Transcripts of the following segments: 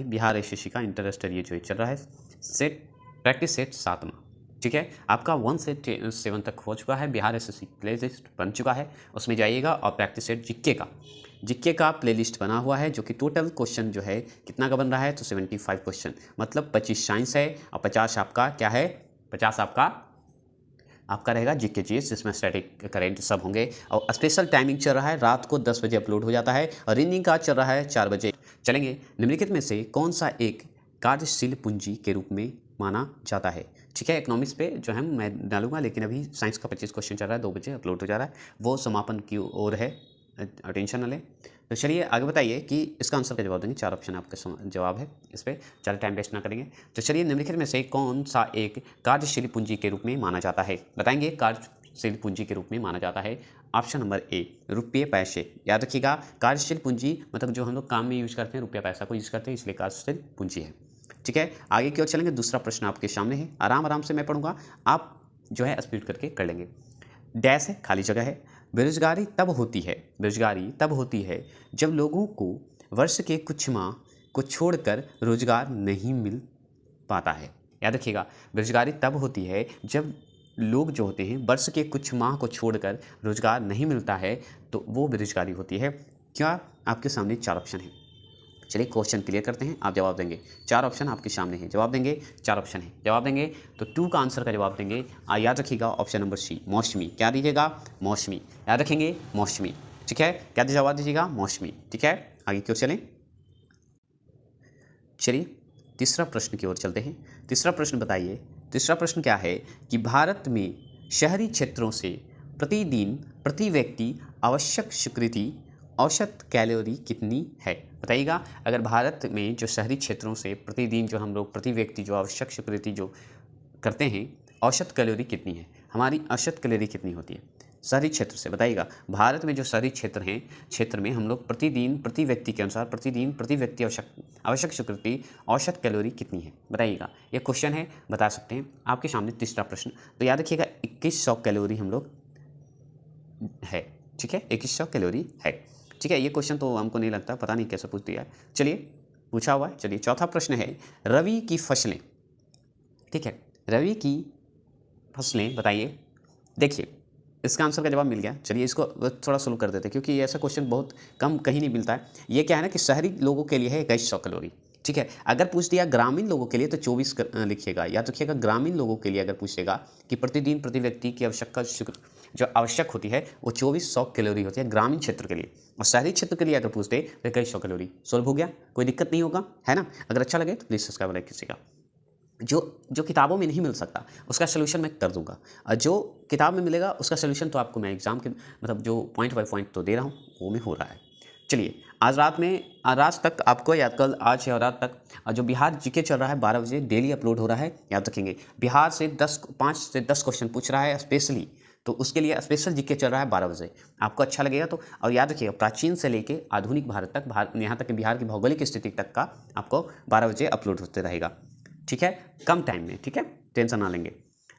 Bihar SSC का interested ये जो चल रहा है सेट प्रैक्टिस सेट 7वां, ठीक है। आपका 1 से 7 तक हो चुका है, बिहार एसएससी प्लेलिस्ट बन चुका है, उसमें जाइएगा और प्रैक्टिस सेट जीके का प्लेलिस्ट बना हुआ है, जो कि टोटल क्वेश्चन जो है कितना का बन रहा है तो 75 क्वेश्चन, मतलब 25 साइंस है और 50 आपका क्या है, 50 आपका रहेगा जीके जीएस, जिसमें स्टैटिक करेंट सब होंगे। और स्पेशल टाइमिंग चल रहा है, रात को 10 बजे अपलोड हो जाता है और इवनिंग का चल रहा है 4 बजे। चलेंगे, निम्नलिखित में से कौन सा एक कार्यशील पूंजी के रूप में माना जाता है, ठीक है। इकोनॉमिक्स पे जो है मैं डालूंगा, लेकिन अभी साइंस का 25 क्वेश्चन चल रहा है, 2 बजे अपलोड हो जा रहा है, वो समापन की ओर है, टेंशन न लें। तो चलिए आगे बताइए कि इसका आंसर का जवाब देंगे, 4 ऑप्शन आपका जवाब है इस पर, चलिए टाइम वेस्ट ना करेंगे। तो चलिए निम्नलिखित में से कौन सा एक कार्यशील पूंजी के रूप में माना जाता है, बताएंगे। कार्यशील पूंजी के रूप में माना जाता है ऑप्शन नंबर ए, रुपये पैसे। याद रखिएगा, कार्यशील पूंजी मतलब जो हम लोग काम में यूज करते हैं, रुपया पैसा को यूज करते हैं, इसलिए कार्यशील पूंजी है, ठीक है। आगे की ओर चलेंगे, दूसरा प्रश्न आपके सामने है, आराम से मैं पढ़ूंगा, आप जो है स्पीड करके कर लेंगे। डैश है, खाली जगह है। बेरोजगारी तब होती है जब लोगों को वर्ष के कुछ माह को छोड़कर रोजगार नहीं मिल पाता है। याद रखिएगा, बेरोजगारी तब होती है जब लोग जो होते हैं वर्ष के कुछ माह को छोड़कर रोजगार नहीं मिलता है, तो वो बेरोजगारी होती है। क्या आपके सामने 4 ऑप्शन है, चलिए क्वेश्चन क्लियर करते हैं, आप जवाब देंगे। 4 ऑप्शन आपके सामने हैं, जवाब देंगे, 4 ऑप्शन है, जवाब देंगे। तो 2 का आंसर का जवाब देंगे, याद रखिएगा ऑप्शन नंबर सी, मौसमी। क्या दीजिएगा, मौसमी, याद रखेंगे मौसमी, ठीक है। क्या जवाब दीजिएगा, मौसमी, ठीक है। आगे क्यों चलें, चलिए तीसरा प्रश्न की ओर चलते हैं। तीसरा प्रश्न बताइए, तीसरा प्रश्न क्या है कि भारत में शहरी क्षेत्रों से प्रतिदिन प्रति व्यक्ति आवश्यक स्वीकृति औसत कैलोरी कितनी है, बताइएगा। अगर भारत में जो शहरी क्षेत्रों से प्रतिदिन जो हम लोग प्रति व्यक्ति जो आवश्यक स्वीकृति जो करते हैं, औसत कैलोरी कितनी है, हमारी औसत कैलोरी कितनी होती है शहरी क्षेत्र से, बताइएगा। भारत में जो शहरी क्षेत्र हैं, क्षेत्र में हम लोग प्रतिदिन प्रति व्यक्ति के अनुसार प्रतिदिन प्रति व्यक्ति आवश्यक स्वीकृति औसत कैलोरी कितनी है, बताइएगा। ये क्वेश्चन है, बता सकते हैं। आपके सामने तीसरा प्रश्न, तो याद रखिएगा 2100 कैलोरी हम लोग है, ठीक है, 2100 कैलोरी है, ठीक है। ये क्वेश्चन तो हमको नहीं लगता, पता नहीं कैसे पूछ दिया है, चलिए पूछा हुआ है। चलिए चौथा प्रश्न है, रबी की फसलें, ठीक है, रबी की फसलें बताइए। देखिए इसका आंसर का जवाब मिल गया, चलिए इसको थोड़ा स्लो कर देते हैं, क्योंकि ऐसा क्वेश्चन बहुत कम कहीं नहीं मिलता है। ये क्या है ना कि शहरी लोगों के लिए है 2100 कैलोरी, ठीक है। अगर पूछ दिया ग्रामीण लोगों के लिए तो 24 लिखिएगा, याद रखिएगा। ग्रामीण लोगों के लिए अगर पूछेगा कि प्रतिदिन प्रति व्यक्ति की जो आवश्यक होती है वो 2400 कैलोरी होती है ग्रामीण क्षेत्र के लिए, और शहरी क्षेत्र के लिए अगर पूछते तो 2100 कैलोरी। सोल्व हो गया, कोई दिक्कत नहीं होगा, है ना। अगर अच्छा लगे तो प्लीज़ सब्सक्राइब लाइक कीजिएगा। जो किताबों में नहीं मिल सकता उसका सोल्यूशन मैं कर दूंगा, और जो किताब में मिलेगा उसका सोल्यूशन तो आपको मैं एग्जाम के मतलब जो पॉइंट बाय पॉइंट तो दे रहा हूँ, वो में हो रहा है। चलिए आज रात तक आपको याद, कल आज या रात तक जो बिहार जीके चल रहा है 12 बजे डेली अपलोड हो रहा है, याद रखेंगे। बिहार से 5 से 10 क्वेश्चन पूछ रहा है स्पेशली, तो उसके लिए स्पेशल जीके चल रहा है 12 बजे, आपको अच्छा लगेगा तो। और याद रखिएगा प्राचीन से लेके आधुनिक भारत तक, यहाँ तक कि बिहार की भौगोलिक स्थिति तक का आपको 12 बजे अपलोड होते रहेगा, ठीक है, कम टाइम में, ठीक है, टेंशन ना लेंगे।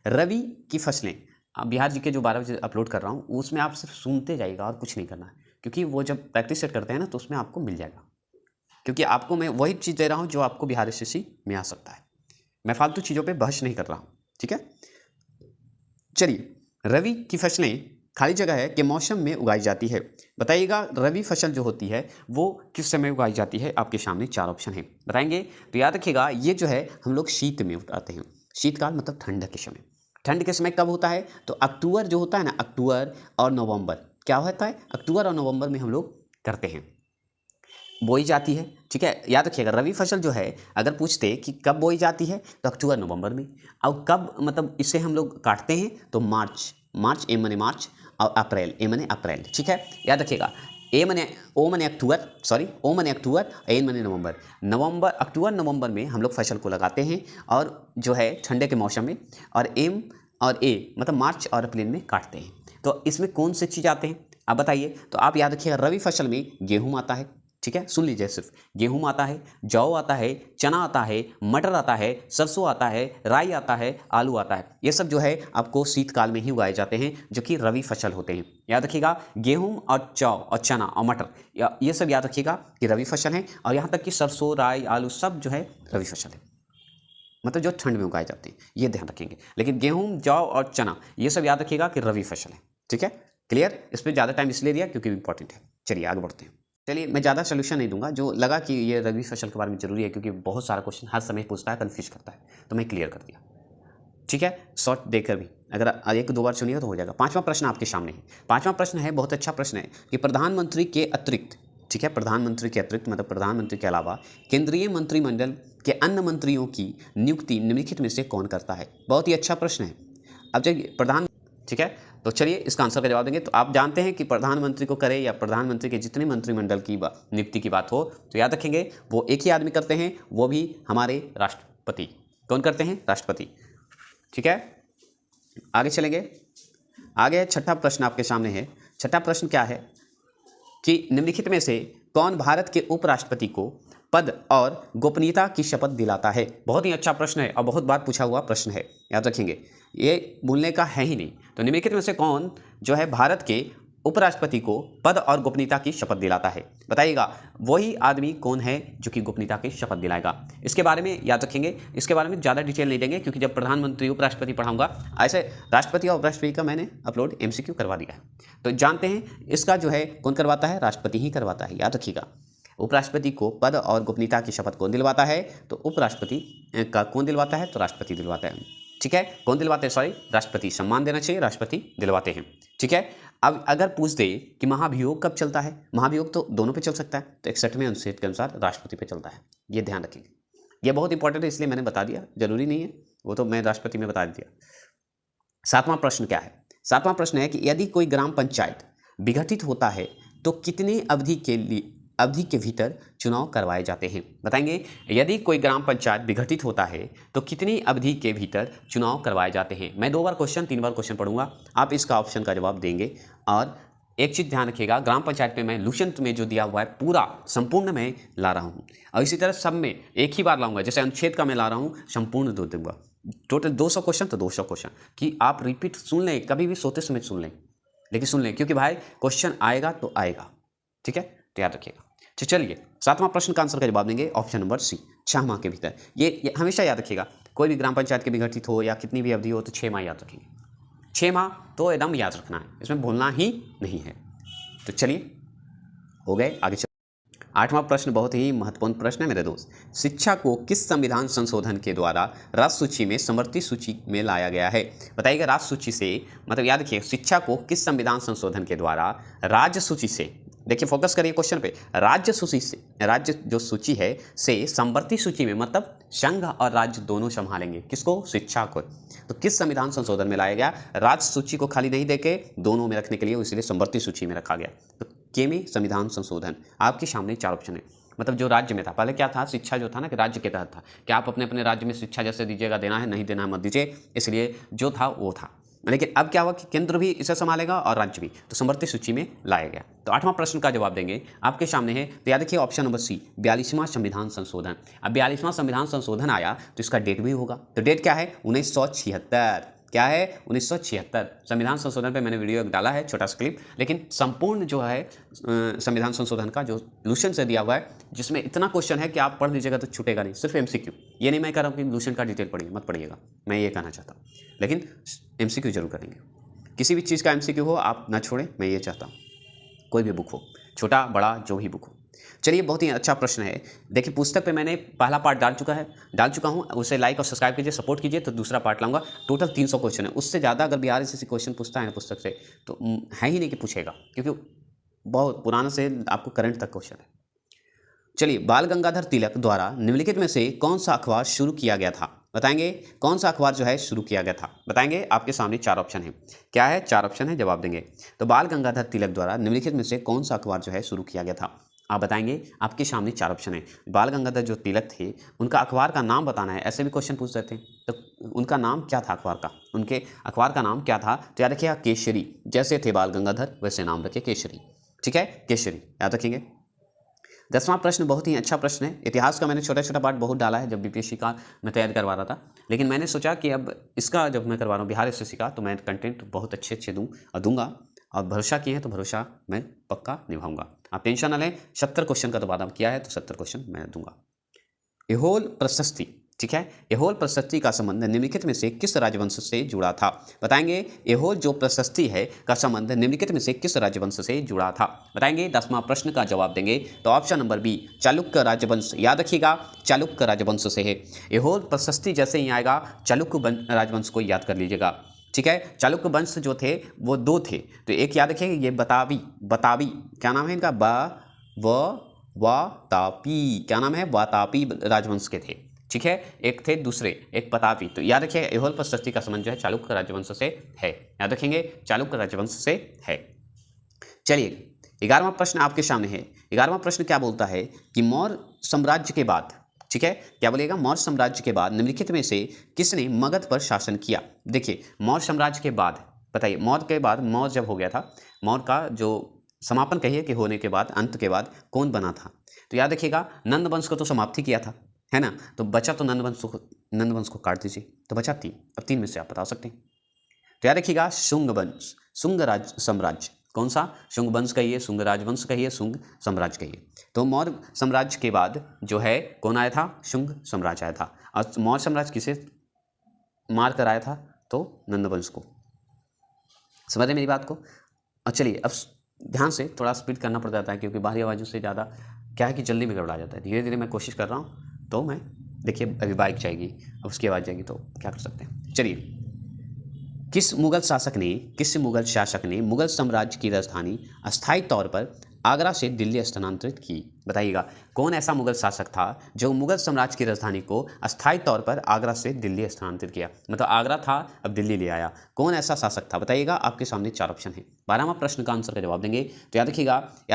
रबी की फसलें बिहार जीके जो 12 बजे अपलोड कर रहा हूँ, उसमें आप सिर्फ सुनते जाइएगा और कुछ नहीं करना है, क्योंकि वो जब प्रैक्टिस सेट करते हैं ना तो उसमें आपको मिल जाएगा, क्योंकि आपको मैं वही चीज़ दे रहा हूँ जो आपको बिहार एसएससी में आ सकता है। मैं फालतू चीज़ों पे बहस नहीं कर रहा हूँ, ठीक है। चलिए रबी की फसलें खाली जगह है कि मौसम में उगाई जाती है, बताइएगा। रबी फसल जो होती है वो किस समय उगाई जाती है, आपके सामने 4 ऑप्शन है, बताएंगे। तो याद रखिएगा ये जो है हम लोग शीत में उगाते हैं, शीतकाल मतलब ठंड के समय। ठंड के समय कब होता है तो अक्टूबर जो होता है ना, अक्टूबर और नवंबर, क्या होता है, अक्टूबर और नवंबर में हम लोग करते हैं, बोई जाती है, ठीक है। याद रखिएगा रबी फसल जो है अगर पूछते कि कब बोई जाती है तो अक्टूबर नवंबर में, और कब मतलब इसे हम लोग काटते हैं तो मार्च, ए मने मार्च और अप्रैल, ए मने अप्रैल, ठीक है। याद रखिएगा ओ मने अक्टूबर, एन मने नवंबर, अक्टूबर नवंबर में हम लोग फसल को लगाते हैं, और जो है ठंडे के मौसम में, और एम और ए मतलब मार्च और अप्रैल में काटते हैं। तो इसमें कौन सी चीज़ आते हैं आप बताइए। तो आप याद रखिएगा रबी फसल में गेहूँ आता है, ठीक है, सुन लीजिए सिर्फ। गेहूं आता है, जौ आता है, चना आता है, मटर आता है, सरसों आता है, राई आता है, आलू आता है। ये सब जो है आपको शीतकाल में ही उगाए जाते हैं, जो कि रबी फसल होते हैं। याद रखिएगा, गेहूं और जौ और चना और मटर, ये सब याद रखिएगा कि रबी फसल है। और यहाँ तक कि सरसों, राई, आलू सब जो है रबी फसल है, मतलब जो ठंड में उगाए जाते हैं, ये ध्यान रखेंगे। लेकिन गेहूं, जौ और चना ये सब याद रखिएगा कि रबी फसल है। ठीक है, क्लियर। इस पर ज़्यादा टाइम इसलिए दिया क्योंकि इंपॉर्टेंट है। चलिए आगे बढ़ते हैं। चलिए, मैं ज़्यादा सोल्यूशन नहीं दूंगा, जो लगा कि ये रबी फसल के बारे में जरूरी है, क्योंकि बहुत सारा क्वेश्चन हर समय पूछता है, कन्फ्यूज करता है, तो मैं क्लियर कर दिया। ठीक है, शॉर्ट देकर भी अगर एक दो बार सुनिए तो हो जाएगा। 5वां प्रश्न आपके सामने है। 5वां प्रश्न है, बहुत अच्छा प्रश्न है कि प्रधानमंत्री के अतिरिक्त, ठीक है, प्रधानमंत्री के अतिरिक्त मतलब प्रधानमंत्री के अलावा केंद्रीय मंत्रिमंडल के अन्य मंत्रियों की नियुक्ति निम्नलिखित में से कौन करता है। बहुत ही अच्छा प्रश्न है। अब जब प्रधान, ठीक है, तो चलिए इसका आंसर का जवाब देंगे। तो आप जानते हैं कि प्रधानमंत्री को करे या प्रधानमंत्री के जितने मंत्रिमंडल की नियुक्ति की बात हो, तो याद रखेंगे वो एक ही आदमी करते हैं, वो भी हमारे राष्ट्रपति। कौन करते हैं? राष्ट्रपति। ठीक है, आगे चलेंगे। आगे 6ठा प्रश्न आपके सामने है। 6ठा प्रश्न क्या है कि निम्नलिखित में से कौन भारत के उपराष्ट्रपति को पद और गोपनीयता की शपथ दिलाता है। बहुत ही अच्छा प्रश्न है और बहुत बार पूछा हुआ प्रश्न है, याद रखेंगे, ये भूलने का है ही नहीं। तो निम्नलिखित में से कौन जो है भारत के उपराष्ट्रपति को पद और गोपनीयता की शपथ दिलाता है, बताइएगा। वही आदमी कौन है जो कि गोपनीयता की शपथ दिलाएगा, इसके बारे में याद रखेंगे। इसके बारे में ज़्यादा डिटेल नहीं देंगे, क्योंकि जब प्रधानमंत्री उपराष्ट्रपति पढ़ाऊंगा, ऐसे राष्ट्रपति और उपराष्ट्रपति का मैंने अपलोड MCQ करवा दिया है, तो जानते हैं इसका जो है कौन करवाता है, राष्ट्रपति ही करवाता है, याद रखिएगा। उपराष्ट्रपति को पद और गोपनीयता की शपथ कौन दिलवाता है, तो उपराष्ट्रपति का कौन दिलवाता है, तो राष्ट्रपति दिलवाता है। ठीक है, कौन दिलवाते हैं, सॉरी, राष्ट्रपति। सम्मान देना चाहिए, राष्ट्रपति दिलवाते हैं। ठीक है, अब अगर पूछ दे कि महाभियोग कब चलता है, महाभियोग तो दोनों पे चल सकता है, तो 61वें अनुच्छेद के अनुसार राष्ट्रपति पे चलता है, ये ध्यान रखेंगे। ये बहुत इंपॉर्टेंट है, इसलिए मैंने बता दिया, जरूरी नहीं है, वो तो मैं राष्ट्रपति में बता दिया। 7वां प्रश्न क्या है? 7वां प्रश्न है कि यदि कोई ग्राम पंचायत विघटित होता है तो कितनी अवधि के भीतर चुनाव करवाए जाते हैं, बताएंगे। यदि कोई ग्राम पंचायत विघटित होता है तो कितनी अवधि के भीतर चुनाव करवाए जाते हैं। मैं 2 बार क्वेश्चन 3 बार क्वेश्चन पढ़ूंगा, आप इसका ऑप्शन का जवाब देंगे। और एक चीज़ ध्यान रखिएगा, ग्राम पंचायत में मैं लूसेंट में जो दिया हुआ है पूरा संपूर्ण में ला रहा हूँ, और इसी तरह सब में एक ही बार लाऊंगा। जैसे अनुच्छेद का मैं ला रहा हूँ, संपूर्ण दो दूंगा। टोटल 200 क्वेश्चन तो 200 क्वेश्चन कि आप रिपीट सुन लें, कभी भी सोते समय सुन लें, लेकिन सुन लें, क्योंकि भाई क्वेश्चन आएगा तो आएगा। ठीक है, तो याद रखिएगा। तो चलिए 7वां प्रश्न का आंसर का जवाब देंगे ऑप्शन नंबर सी, 6 माह के भीतर। ये हमेशा याद रखिएगा, कोई भी ग्राम पंचायत के विघटित हो या कितनी भी अवधि हो तो 6 माह याद रखेंगे। 6 माह तो एकदम याद रखना है, इसमें भूलना ही नहीं है। तो चलिए हो गए, आगे चलिए। 8वां प्रश्न बहुत ही महत्वपूर्ण प्रश्न है मेरे दोस्त। शिक्षा को किस संविधान संशोधन के द्वारा राज्य सूची में समवर्ती सूची में लाया गया है, बताइएगा। राज्य सूची से मतलब याद रखिए, शिक्षा को किस संविधान संशोधन के द्वारा राज्य सूची से, देखिए फोकस करिए क्वेश्चन पे, राज्य सूची से, राज्य जो सूची है से समवर्ती सूची में, मतलब संघ और राज्य दोनों संभालेंगे किसको, शिक्षा को। तो किस संविधान संशोधन में लाया गया, राज्य सूची को खाली नहीं देके दोनों में रखने के लिए, इसलिए समवर्ती सूची में रखा गया। तो के में संविधान संशोधन, आपके सामने 4 ऑप्शन है। मतलब जो राज्य में था, पहले क्या था, शिक्षा जो था ना कि राज्य के तहत था कि आप अपने अपने राज्य में शिक्षा जैसे दीजिएगा, देना है नहीं देना है मत दीजिए, इसलिए जो था वो था। लेकिन अब क्या हुआ कि केंद्र भी इसे संभालेगा और राज्य भी, तो समवर्ती सूची में लाया गया। तो 8वां प्रश्न का जवाब देंगे, आपके सामने है, तो याद रखिए ऑप्शन नंबर सी, 42वां संविधान संशोधन। अब 42वां संविधान संशोधन आया तो इसका डेट भी होगा, तो डेट क्या है, 1976। क्या है, 1976। संविधान संशोधन पे मैंने वीडियो डाला है, छोटा सा क्लिप, लेकिन संपूर्ण जो है संविधान संशोधन का जो लूसेंट से दिया हुआ है, जिसमें इतना क्वेश्चन है कि आप पढ़ लीजिएगा तो छूटेगा नहीं, सिर्फ MCQ। ये नहीं मैं कह रहा हूँ कि लूसेंट का डिटेल पढ़िए, मत पढ़िएगा, मैं ये कहना चाहता हूँ, लेकिन MCQ जरूर करेंगे। किसी भी चीज़ का MCQ हो आप ना छोड़ें, मैं ये चाहता हूँ, कोई भी बुक हो, छोटा बड़ा जो भी बुक हो। चलिए बहुत ही अच्छा प्रश्न है। देखिए पुस्तक पे मैंने पहला पार्ट डाल चुका हूँ, उसे लाइक और सब्सक्राइब कीजिए, सपोर्ट कीजिए, तो दूसरा पार्ट लाऊंगा। टोटल 300 क्वेश्चन है, उससे ज़्यादा अगर बिहार से क्वेश्चन पूछता है ना पुस्तक से, तो है ही नहीं कि पूछेगा, क्योंकि बहुत पुराना से आपको करंट तक क्वेश्चन है। चलिए, बाल गंगाधर तिलक द्वारा निम्नलिखित में से कौन सा अखबार शुरू किया गया था, बताएंगे। कौन सा अखबार जो है शुरू किया गया था, बताएंगे। आपके सामने 4 ऑप्शन है, क्या है, 4 ऑप्शन है, जवाब देंगे। तो बाल गंगाधर तिलक द्वारा निम्नलिखित में से कौन सा अखबार जो है शुरू किया गया था, आप बताएंगे। आपके सामने 4 ऑप्शन है। बाल गंगाधर जो तिलक थे, उनका अखबार का नाम बताना है, ऐसे भी क्वेश्चन पूछ सकते हैं, तो उनका नाम क्या था अखबार का, उनके अखबार का नाम क्या था, तो याद रखिएगा केसरी, जैसे थे बाल गंगाधर वैसे नाम रखे केसरी। ठीक है, केसरी याद रखेंगे। 10वां प्रश्न बहुत ही अच्छा प्रश्न है। इतिहास का मैंने छोटा छोटा पार्ट बहुत डाला है जब बीपीएससी का मैं तैयारी करवा रहा था, लेकिन मैंने सोचा कि अब इसका जब मैं करवा रहा हूँ बिहार एसएससी का, तो मैं कंटेंट बहुत अच्छे दूंगा और भरोसा किए हैं तो भरोसा मैं पक्का निभाऊंगा। आप टेंशन ना लें, 70 क्वेश्चन का तो वादा किया है तो 70 क्वेश्चन मैं दूंगा। एहोल प्रशस्ति, ठीक है, एहोल प्रशस्ति का संबंध निम्नलिखित में से किस राजवंश से जुड़ा था? बताएंगे एहोल जो प्रशस्ति है का संबंध निम्नलिखित में से किस राजवंश से जुड़ा था? बताएंगे। 10वां प्रश्न का जवाब देंगे तो ऑप्शन नंबर बी, चालुक्य राजवंश। याद रखिएगा, चालुक्य राजवंश से है। एहोल प्रशस्ति जैसे ही आएगा चालुक्य राजवंश को याद कर लीजिएगा, ठीक है। चालुक्य वंश जो थे वो 2 थे, तो एक याद रखिएगा ये बतावी, क्या नाम है इनका, वातापी, क्या नाम है, वातापी राजवंश के थे, ठीक है। एक थे दूसरे, एक पतापी। तो याद रखिए एहोल प्रशस्ति का संबंध जो है चालुक्य राजवंश से है, याद रखेंगे चालुक्य राजवंश से है। चलिए 11वां प्रश्न आपके सामने है। 11वां प्रश्न क्या बोलता है कि मौर्य साम्राज्य के बाद, ठीक है, क्या बोलेगा, मौर्य साम्राज्य के बाद निम्नलिखित में से किसने मगध पर शासन किया? देखिए मौर्य साम्राज्य के बाद बताइए, मौर्य के बाद, मौर्य जब हो गया था, मौर्य का जो समापन कहिए कि होने के बाद, अंत के बाद कौन बना था? तो याद रखिएगा नंद वंश को तो समाप्ति किया था, है ना, तो बचा तो नंद वंश को काट दीजिए तो बचा 3। अब 3 में से आप बता सकते हैं। तो याद रखिएगा शुंग वंश, शुंग राज साम्राज्य, कौन सा, शुंग वंश कहिए, शुंग राजवंश कहिए, शुंग साम्राज्य कहिए। तो मौर्य साम्राज्य के बाद जो है कौन आया था, शुंग साम्राज्य आया था। और मौर्य साम्राज्य किसे मार कर आया था? तो नंद वंश को। समझ रहे मेरी बात को? और चलिए अब ध्यान से, थोड़ा स्पीड करना पड़ जाता है क्योंकि बाहरी आवाज़ों से ज़्यादा क्या है कि जल्दी में गड़बड़ा जाता है। धीरे धीरे मैं कोशिश कर रहा हूँ, तो मैं देखिए अभी बाइक जाएगी, अब उसकी आवाज़ जाएगी तो क्या कर सकते हैं। चलिए, किस मुगल शासक ने मुगल साम्राज्य की राजधानी अस्थायी तौर पर आगरा से दिल्ली स्थानांतरित की? बताइएगा कौन ऐसा मुगल शासक था जो मुगल साम्राज्य की राजधानी को अस्थायी तौर पर आगरा से दिल्ली स्थानांतरित किया? मतलब आगरा था अब दिल्ली ले आया, कौन ऐसा शासक था? बताइएगा। आपके सामने 4 ऑप्शन है। 12वां प्रश्न का आंसर का जवाब देंगे तो याद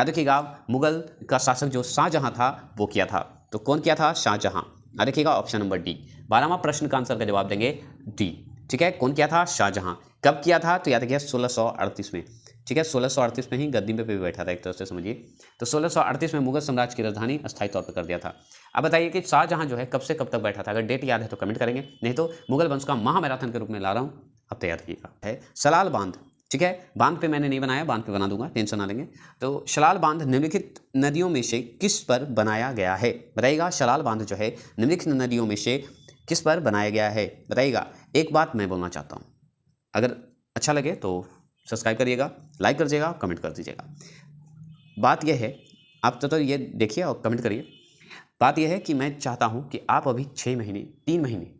रखिएगा मुगल का शासक जो शाहजहां था वो किया था। तो कौन किया था? शाहजहां। याद रखिएगा ऑप्शन नंबर डी। 12वां प्रश्न का आंसर का जवाब देंगे डी, ठीक है। कौन किया था? शाहजहां। कब किया था? तो याद रखिए 1638 में, ठीक है। 1638 में ही गद्दी पे भी बैठा था, एक तरह से समझिए। तो 1638 में मुगल साम्राज्य की राजधानी अस्थायी तौर पर कर दिया था। अब बताइए कि शाहजहां जो है कब से कब तक बैठा था? अगर डेट याद है तो कमेंट करेंगे, नहीं तो मुगल वंश का महामैराथन के रूप में ला रहा हूँ, अब तैयार रखिएगा। है सलाल बांध, ठीक है। बांध पे मैंने नहीं बनाया, बांध पे बना दूंगा, टेंशन ना लेंगे। तो शलाल बांध निम्नलिखित नदियों में से किस पर बनाया गया है? बताइएगा शलाल बांध जो है निम्नलिखित नदियों में से किस पर बनाया गया है? बताइएगा। एक बात मैं बोलना चाहता हूँ, अगर अच्छा लगे तो सब्सक्राइब करिएगा, लाइक कर दीजिएगा, कमेंट कर दीजिएगा। बात यह है, आप तो ये देखिए और कमेंट करिए। बात यह है कि मैं चाहता हूँ कि आप अभी 6 महीने 3 महीने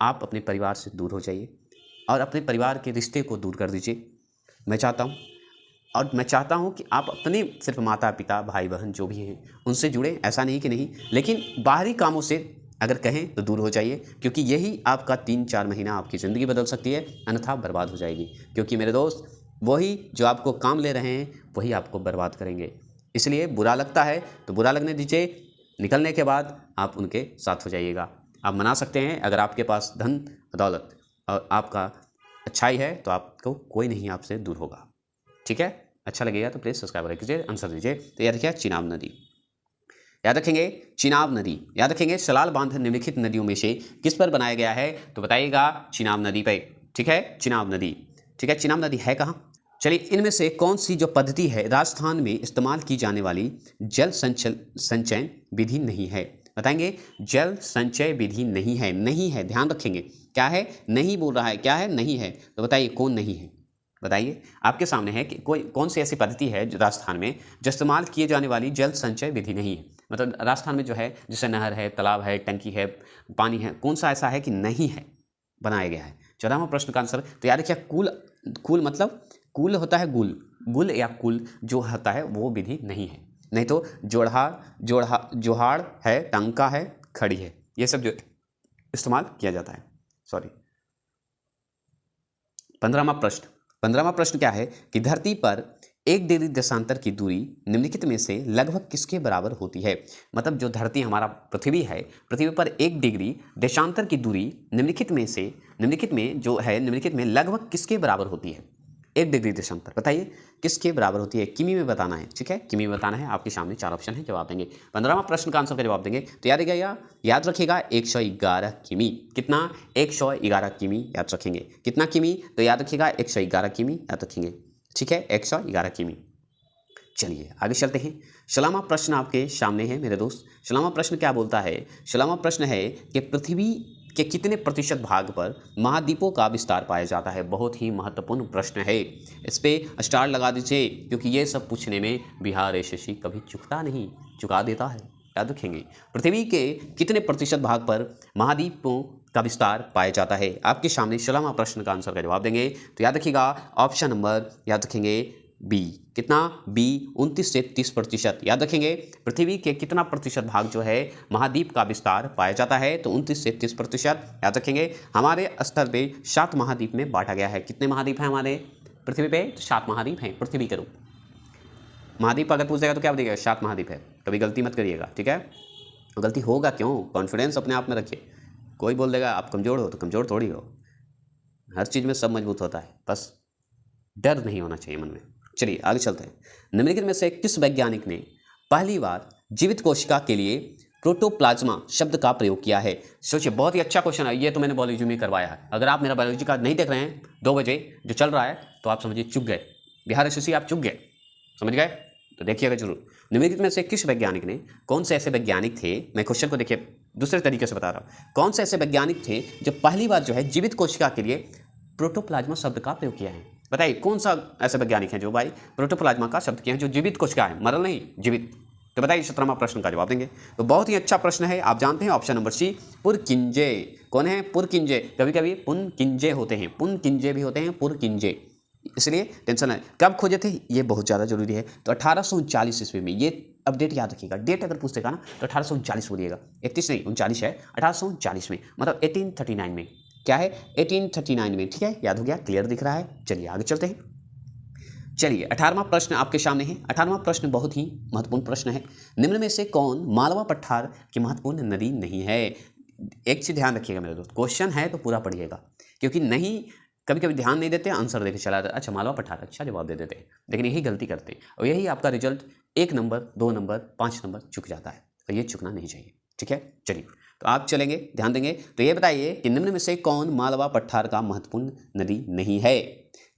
आप अपने परिवार से दूर हो जाइए और अपने परिवार के रिश्ते को दूर कर दीजिए। मैं चाहता हूँ, और मैं चाहता हूँ कि आप अपने सिर्फ माता पिता भाई बहन जो भी हैं उनसे जुड़ें, ऐसा नहीं कि नहीं, लेकिन बाहरी कामों से अगर कहें तो दूर हो जाइए, क्योंकि यही आपका 3-4 महीना आपकी ज़िंदगी बदल सकती है, अन्यथा बर्बाद हो जाएगी। क्योंकि मेरे दोस्त, वही जो आपको काम ले रहे हैं वही आपको बर्बाद करेंगे। इसलिए बुरा लगता है तो बुरा लगने दीजिए, निकलने के बाद आप उनके साथ हो जाइएगा। आप मना सकते हैं, अगर आपके पास धन दौलत और आपका अच्छाई है तो आपको कोई नहीं आपसे दूर होगा, ठीक है। अच्छा लगेगा तो प्लीज़ सब्सक्राइब कीजिए, आंसर दीजिए। तो याद रखिए चिनाब नदी, याद रखेंगे चिनाब नदी, याद रखेंगे सलाल बांध निम्नलिखित नदियों में से किस पर बनाया गया है? तो बताइएगा चिनाब नदी पे, ठीक है, चिनाब नदी, ठीक है। चिनाब नदी है कहाँ? चलिए, इनमें से कौन सी जो पद्धति है राजस्थान में इस्तेमाल की जाने वाली जल संचयन विधि नहीं है? बताएंगे। जल संचय विधि नहीं है, नहीं है, ध्यान रखेंगे। क्या है? नहीं बोल रहा है, क्या है? नहीं है। तो बताइए कौन नहीं है? बताइए, आपके सामने है कि कौन सी ऐसी पद्धति है जो राजस्थान में जो इस्तेमाल किए जाने वाली जल संचय विधि नहीं है? मतलब राजस्थान में जो है, जैसे नहर है, तालाब है, टंकी है, पानी है, कौन सा ऐसा है कि नहीं है, बनाया गया है? 14वां प्रश्न का आंसर तो याद रखिए कुल मतलब कुल होता है, गुल या कुल जो होता है वो विधि नहीं है। नहीं तो जोहाड़ है, टंका है, खड़ी है, ये सब जो इस्तेमाल किया जाता है। सॉरी। 15वां प्रश्न क्या है कि धरती पर 1 डिग्री देशांतर की दूरी निम्नलिखित में से लगभग किसके बराबर होती है? मतलब जो धरती हमारा पृथ्वी है, पृथ्वी पर 1 डिग्री देशांतर की दूरी निम्नलिखित में लगभग किसके बराबर होती है? 1 डिग्री देशांतर बताइए किसके बराबर होती है, किमी में बताना है, ठीक है, किमी में बताना है। आपके सामने 4 ऑप्शन है, जवाब देंगे। 15वां प्रश्न का आंसर का जवाब देंगे तो याद रखिएगा 111 किमी। कितना? 111 किमी याद रखेंगे। कितना किमी? तो याद रखिएगा 111 किमी याद रखेंगे, ठीक है, 111 किमी। चलिए आगे चलते हैं। 16वां प्रश्न आपके सामने है मेरे दोस्त। 16वां प्रश्न क्या बोलता है? 16वां प्रश्न है कि पृथ्वी के कितने प्रतिशत भाग पर महाद्वीपों का विस्तार पाया जाता है? बहुत ही महत्वपूर्ण प्रश्न है, इस पे स्टार लगा दीजिए, क्योंकि ये सब पूछने में बिहार एसएससी कभी चुकता नहीं, चुका देता है। याद रखेंगे, पृथ्वी के कितने प्रतिशत भाग पर महाद्वीपों का विस्तार पाया जाता है? आपके सामने 16वां प्रश्न का आंसर का जवाब देंगे तो याद रखिएगा ऑप्शन नंबर याद रखेंगे बी। कितना? बी 29 से 30%। याद रखेंगे पृथ्वी के कितना प्रतिशत भाग जो है महाद्वीप का विस्तार पाया जाता है? तो 29 से 30%। याद रखेंगे हमारे स्तर पे 7 महाद्वीप में बांटा गया है। कितने महाद्वीप हैं हमारे पृथ्वी पे? तो 7 महाद्वीप हैं पृथ्वी के रूप। महाद्वीप अगर पूछ जाएगा तो क्या बोलिएगा? 7 महाद्वीप है। कभी गलती मत करिएगा, ठीक है। गलती होगा क्यों? कॉन्फिडेंस अपने आप में रखिए। कोई बोल देगा आप कमज़ोर हो, तो कमज़ोर थोड़ी हो, हर चीज़ में सब मजबूत होता है, बस डर नहीं होना चाहिए मन में। चलिए आगे चलते हैं। निम्नलिखित में से किस वैज्ञानिक ने पहली बार जीवित कोशिका के लिए प्रोटोप्लाज्मा शब्द का प्रयोग किया है? सोचिए, बहुत ही अच्छा क्वेश्चन है, ये तो मैंने बायोलॉजी में करवाया है। अगर आप मेरा बायोलॉजी का नहीं देख रहे हैं 2 बजे जो चल रहा है, तो आप समझिए चुक गए, बिहार एसएससी आप चुक गए, समझ गए? तो देखिएगा जरूर। निम्नलिखित में से किस वैज्ञानिक ने, कौन से ऐसे वैज्ञानिक थे, मैं क्वेश्चन को देखिए दूसरे तरीके से बता रहा हूँ, कौन से ऐसे वैज्ञानिक थे जो पहली बार जो है जीवित कोशिका के लिए प्रोटोप्लाज्मा शब्द का प्रयोग किया है? बताइए कौन सा ऐसे वैज्ञानिक हैं जो भाई प्रोटोप्लाज्मा का शब्द किए हैं, जो जीवित कोशिका है, मरल नहीं, जीवित। तो बताइए 17वां प्रश्न का जवाब देंगे। तो बहुत ही अच्छा प्रश्न है, आप जानते हैं ऑप्शन नंबर सी, पुरकिंजे। कौन है? पुरकिंजे। कभी कभी पुनकिंजे होते हैं, पुनकिंजे भी होते हैं, पुरकिंजे, इसलिए टेंशन है। कब खोजे थे ये बहुत ज़्यादा जरूरी है। तो 1839 ईस्वी में, ये अपडेट याद रखिएगा, डेट अगर पूछेगा ना तो 1839 बोलिएगा, 31 नहीं 39 है, 1839 में, मतलब 1839 में। क्या है? 1839 में, ठीक है, याद हो गया, क्लियर दिख रहा है। चलिए आगे चलते हैं। चलिए 18वां प्रश्न आपके सामने है। 18वां प्रश्न बहुत ही महत्वपूर्ण प्रश्न है। निम्न में से कौन मालवा पठार की महत्वपूर्ण नदी नहीं है? एक चीज ध्यान रखिएगा मेरे दोस्त, क्वेश्चन है तो पूरा पढ़िएगा, क्योंकि नहीं कभी कभी ध्यान नहीं देते, आंसर देके चला जाता, अच्छा मालवा पठार, अच्छा जवाब दे देते हैं, लेकिन यही गलती करते हैं और यही आपका रिजल्ट 1 नंबर 2 नंबर 5 नंबर चुक जाता है, और ये चुकना नहीं चाहिए, ठीक है। चलिए तो आप चलेंगे, ध्यान देंगे। तो ये बताइए कि निम्न में से कौन मालवा पठार का महत्वपूर्ण नदी नहीं है?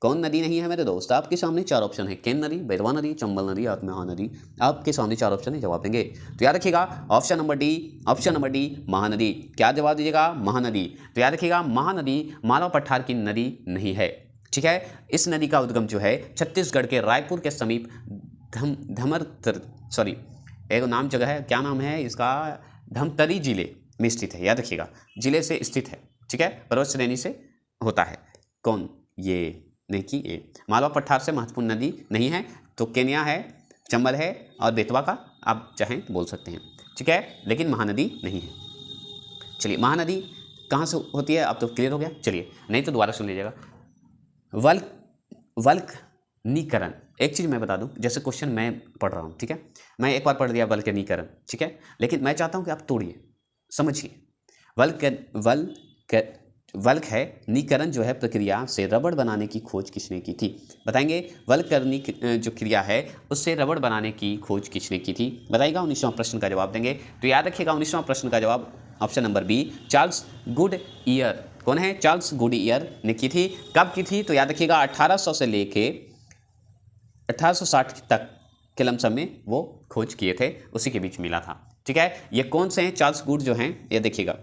कौन नदी नहीं है मेरे दोस्त? आपके सामने 4 ऑप्शन है, केन नदी, बेतवा नदी, चंबल नदी और महानदी। आपके सामने 4 ऑप्शन है, जवाब देंगे तो याद रखिएगा option number D, option number D Mahanadi. क्या जवाब दीजिएगा? महानदी। तो याद रखिएगा महानदी मालवा पठार की नदी नहीं है, ठीक है। इस नदी का उद्गम जो है छत्तीसगढ़ के रायपुर के समीप एक नाम जगह है, क्या नाम है इसका, धमतरी जिले में स्थित है। याद रखिएगा जिले से स्थित है, ठीक है, पर्वत श्रेणी से होता है। कौन? ये नहीं कि ये मालवा पठार से महत्वपूर्ण नदी नहीं है, तो केन्या है, चंबल है और बेतवा का आप चाहें तो बोल सकते हैं, ठीक है, लेकिन महानदी नहीं है। चलिए महानदी कहाँ से होती है अब तो क्लियर हो गया। चलिए नहीं तो दोबारा सुन लीजिएगा। वल्कनीकरण, एक चीज़ मैं बता दूं, जैसे क्वेश्चन मैं पढ़ रहा हूं, ठीक है, मैं एक बार पढ़ दिया वल्कनीकरण, ठीक है, लेकिन मैं चाहता हूं कि आप तोड़िए, समझिए। वल्क है, नीकरण जो है प्रक्रिया से रबड़ बनाने की खोज किसने की थी? बताएंगे वल्करणी जो क्रिया है उससे रबड़ बनाने की खोज किसने की थी? बताइएगा। 19वां प्रश्न का जवाब देंगे तो याद रखिएगा 19वां प्रश्न का जवाब option number B, Charles Goodyear. कौन है? चार्ल्स गुडईयर ने की थी। कब की थी? तो याद रखिएगा 1800 से लेके 1860 तक के लमसम में वो खोज किए थे, उसी के बीच मिला था, ठीक है। ये कौन से हैं चार्ल्स गुड जो हैं, ये देखिएगा,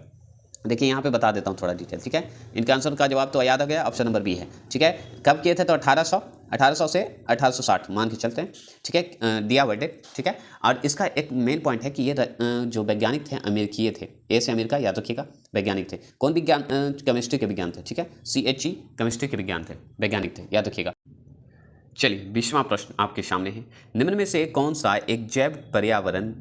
देखिए यहाँ पे बता देता हूँ थोड़ा डिटेल, ठीक है। इनका आंसर का जवाब तो याद आ गया, ऑप्शन नंबर बी है, ठीक है। कब किए थे? तो 1800 से 1860 मान के चलते हैं, ठीक है, दिया वर्डे, ठीक है। और इसका एक मेन पॉइंट है कि ये जो वैज्ञानिक थे अमेरिकीय थे, ए से अमेरिका, याद रखिएगा, वैज्ञानिक थे। कौन विज्ञान? केमिस्ट्री के विज्ञान थे, ठीक है, CHE केमिस्ट्री के विज्ञान थे, वैज्ञानिक थे, याद रखिएगा। चलिए 20वां प्रश्न आपके सामने है। निम्न में से कौन सा एक जैव पर्यावरण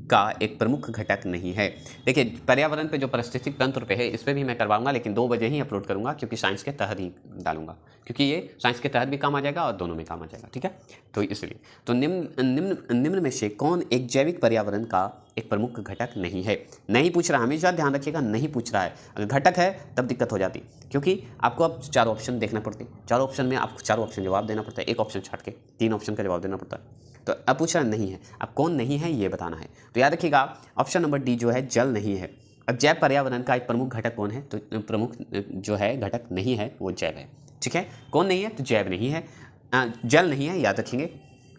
का एक प्रमुख घटक नहीं है। देखिए पर्यावरण पे जो पारिस्थितिक तंत्र पे है इस पर भी मैं करवाऊंगा, लेकिन 2 बजे ही अपलोड करूंगा क्योंकि साइंस के तहत ही डालूंगा, क्योंकि ये साइंस के तहत भी काम आ जाएगा और दोनों में काम आ जाएगा, ठीक है। तो इसलिए तो निम्न में से कौन एक जैविक पर्यावरण का एक प्रमुख घटक नहीं है? नहीं पूछ रहा, हमेशा ध्यान रखिएगा, नहीं पूछ रहा है। अगर घटक है तब दिक्कत हो जाती, क्योंकि आपको अब 4 ऑप्शन देखना पड़ते हैं। 4 ऑप्शन में आपको 4 ऑप्शन जवाब देना पड़ता है, एक ऑप्शन छाट के 3 ऑप्शन का जवाब देना पड़ता है। तो अब पूछ रहा नहीं है, अब कौन नहीं है ये बताना है। तो याद रखिएगा ऑप्शन नंबर डी जो है जल नहीं है। अब जैव पर्यावरण का एक प्रमुख घटक कौन है? तो प्रमुख जो है घटक नहीं है वो जैव है, ठीक है। कौन नहीं है? तो जैव नहीं है, जल नहीं है, याद रखेंगे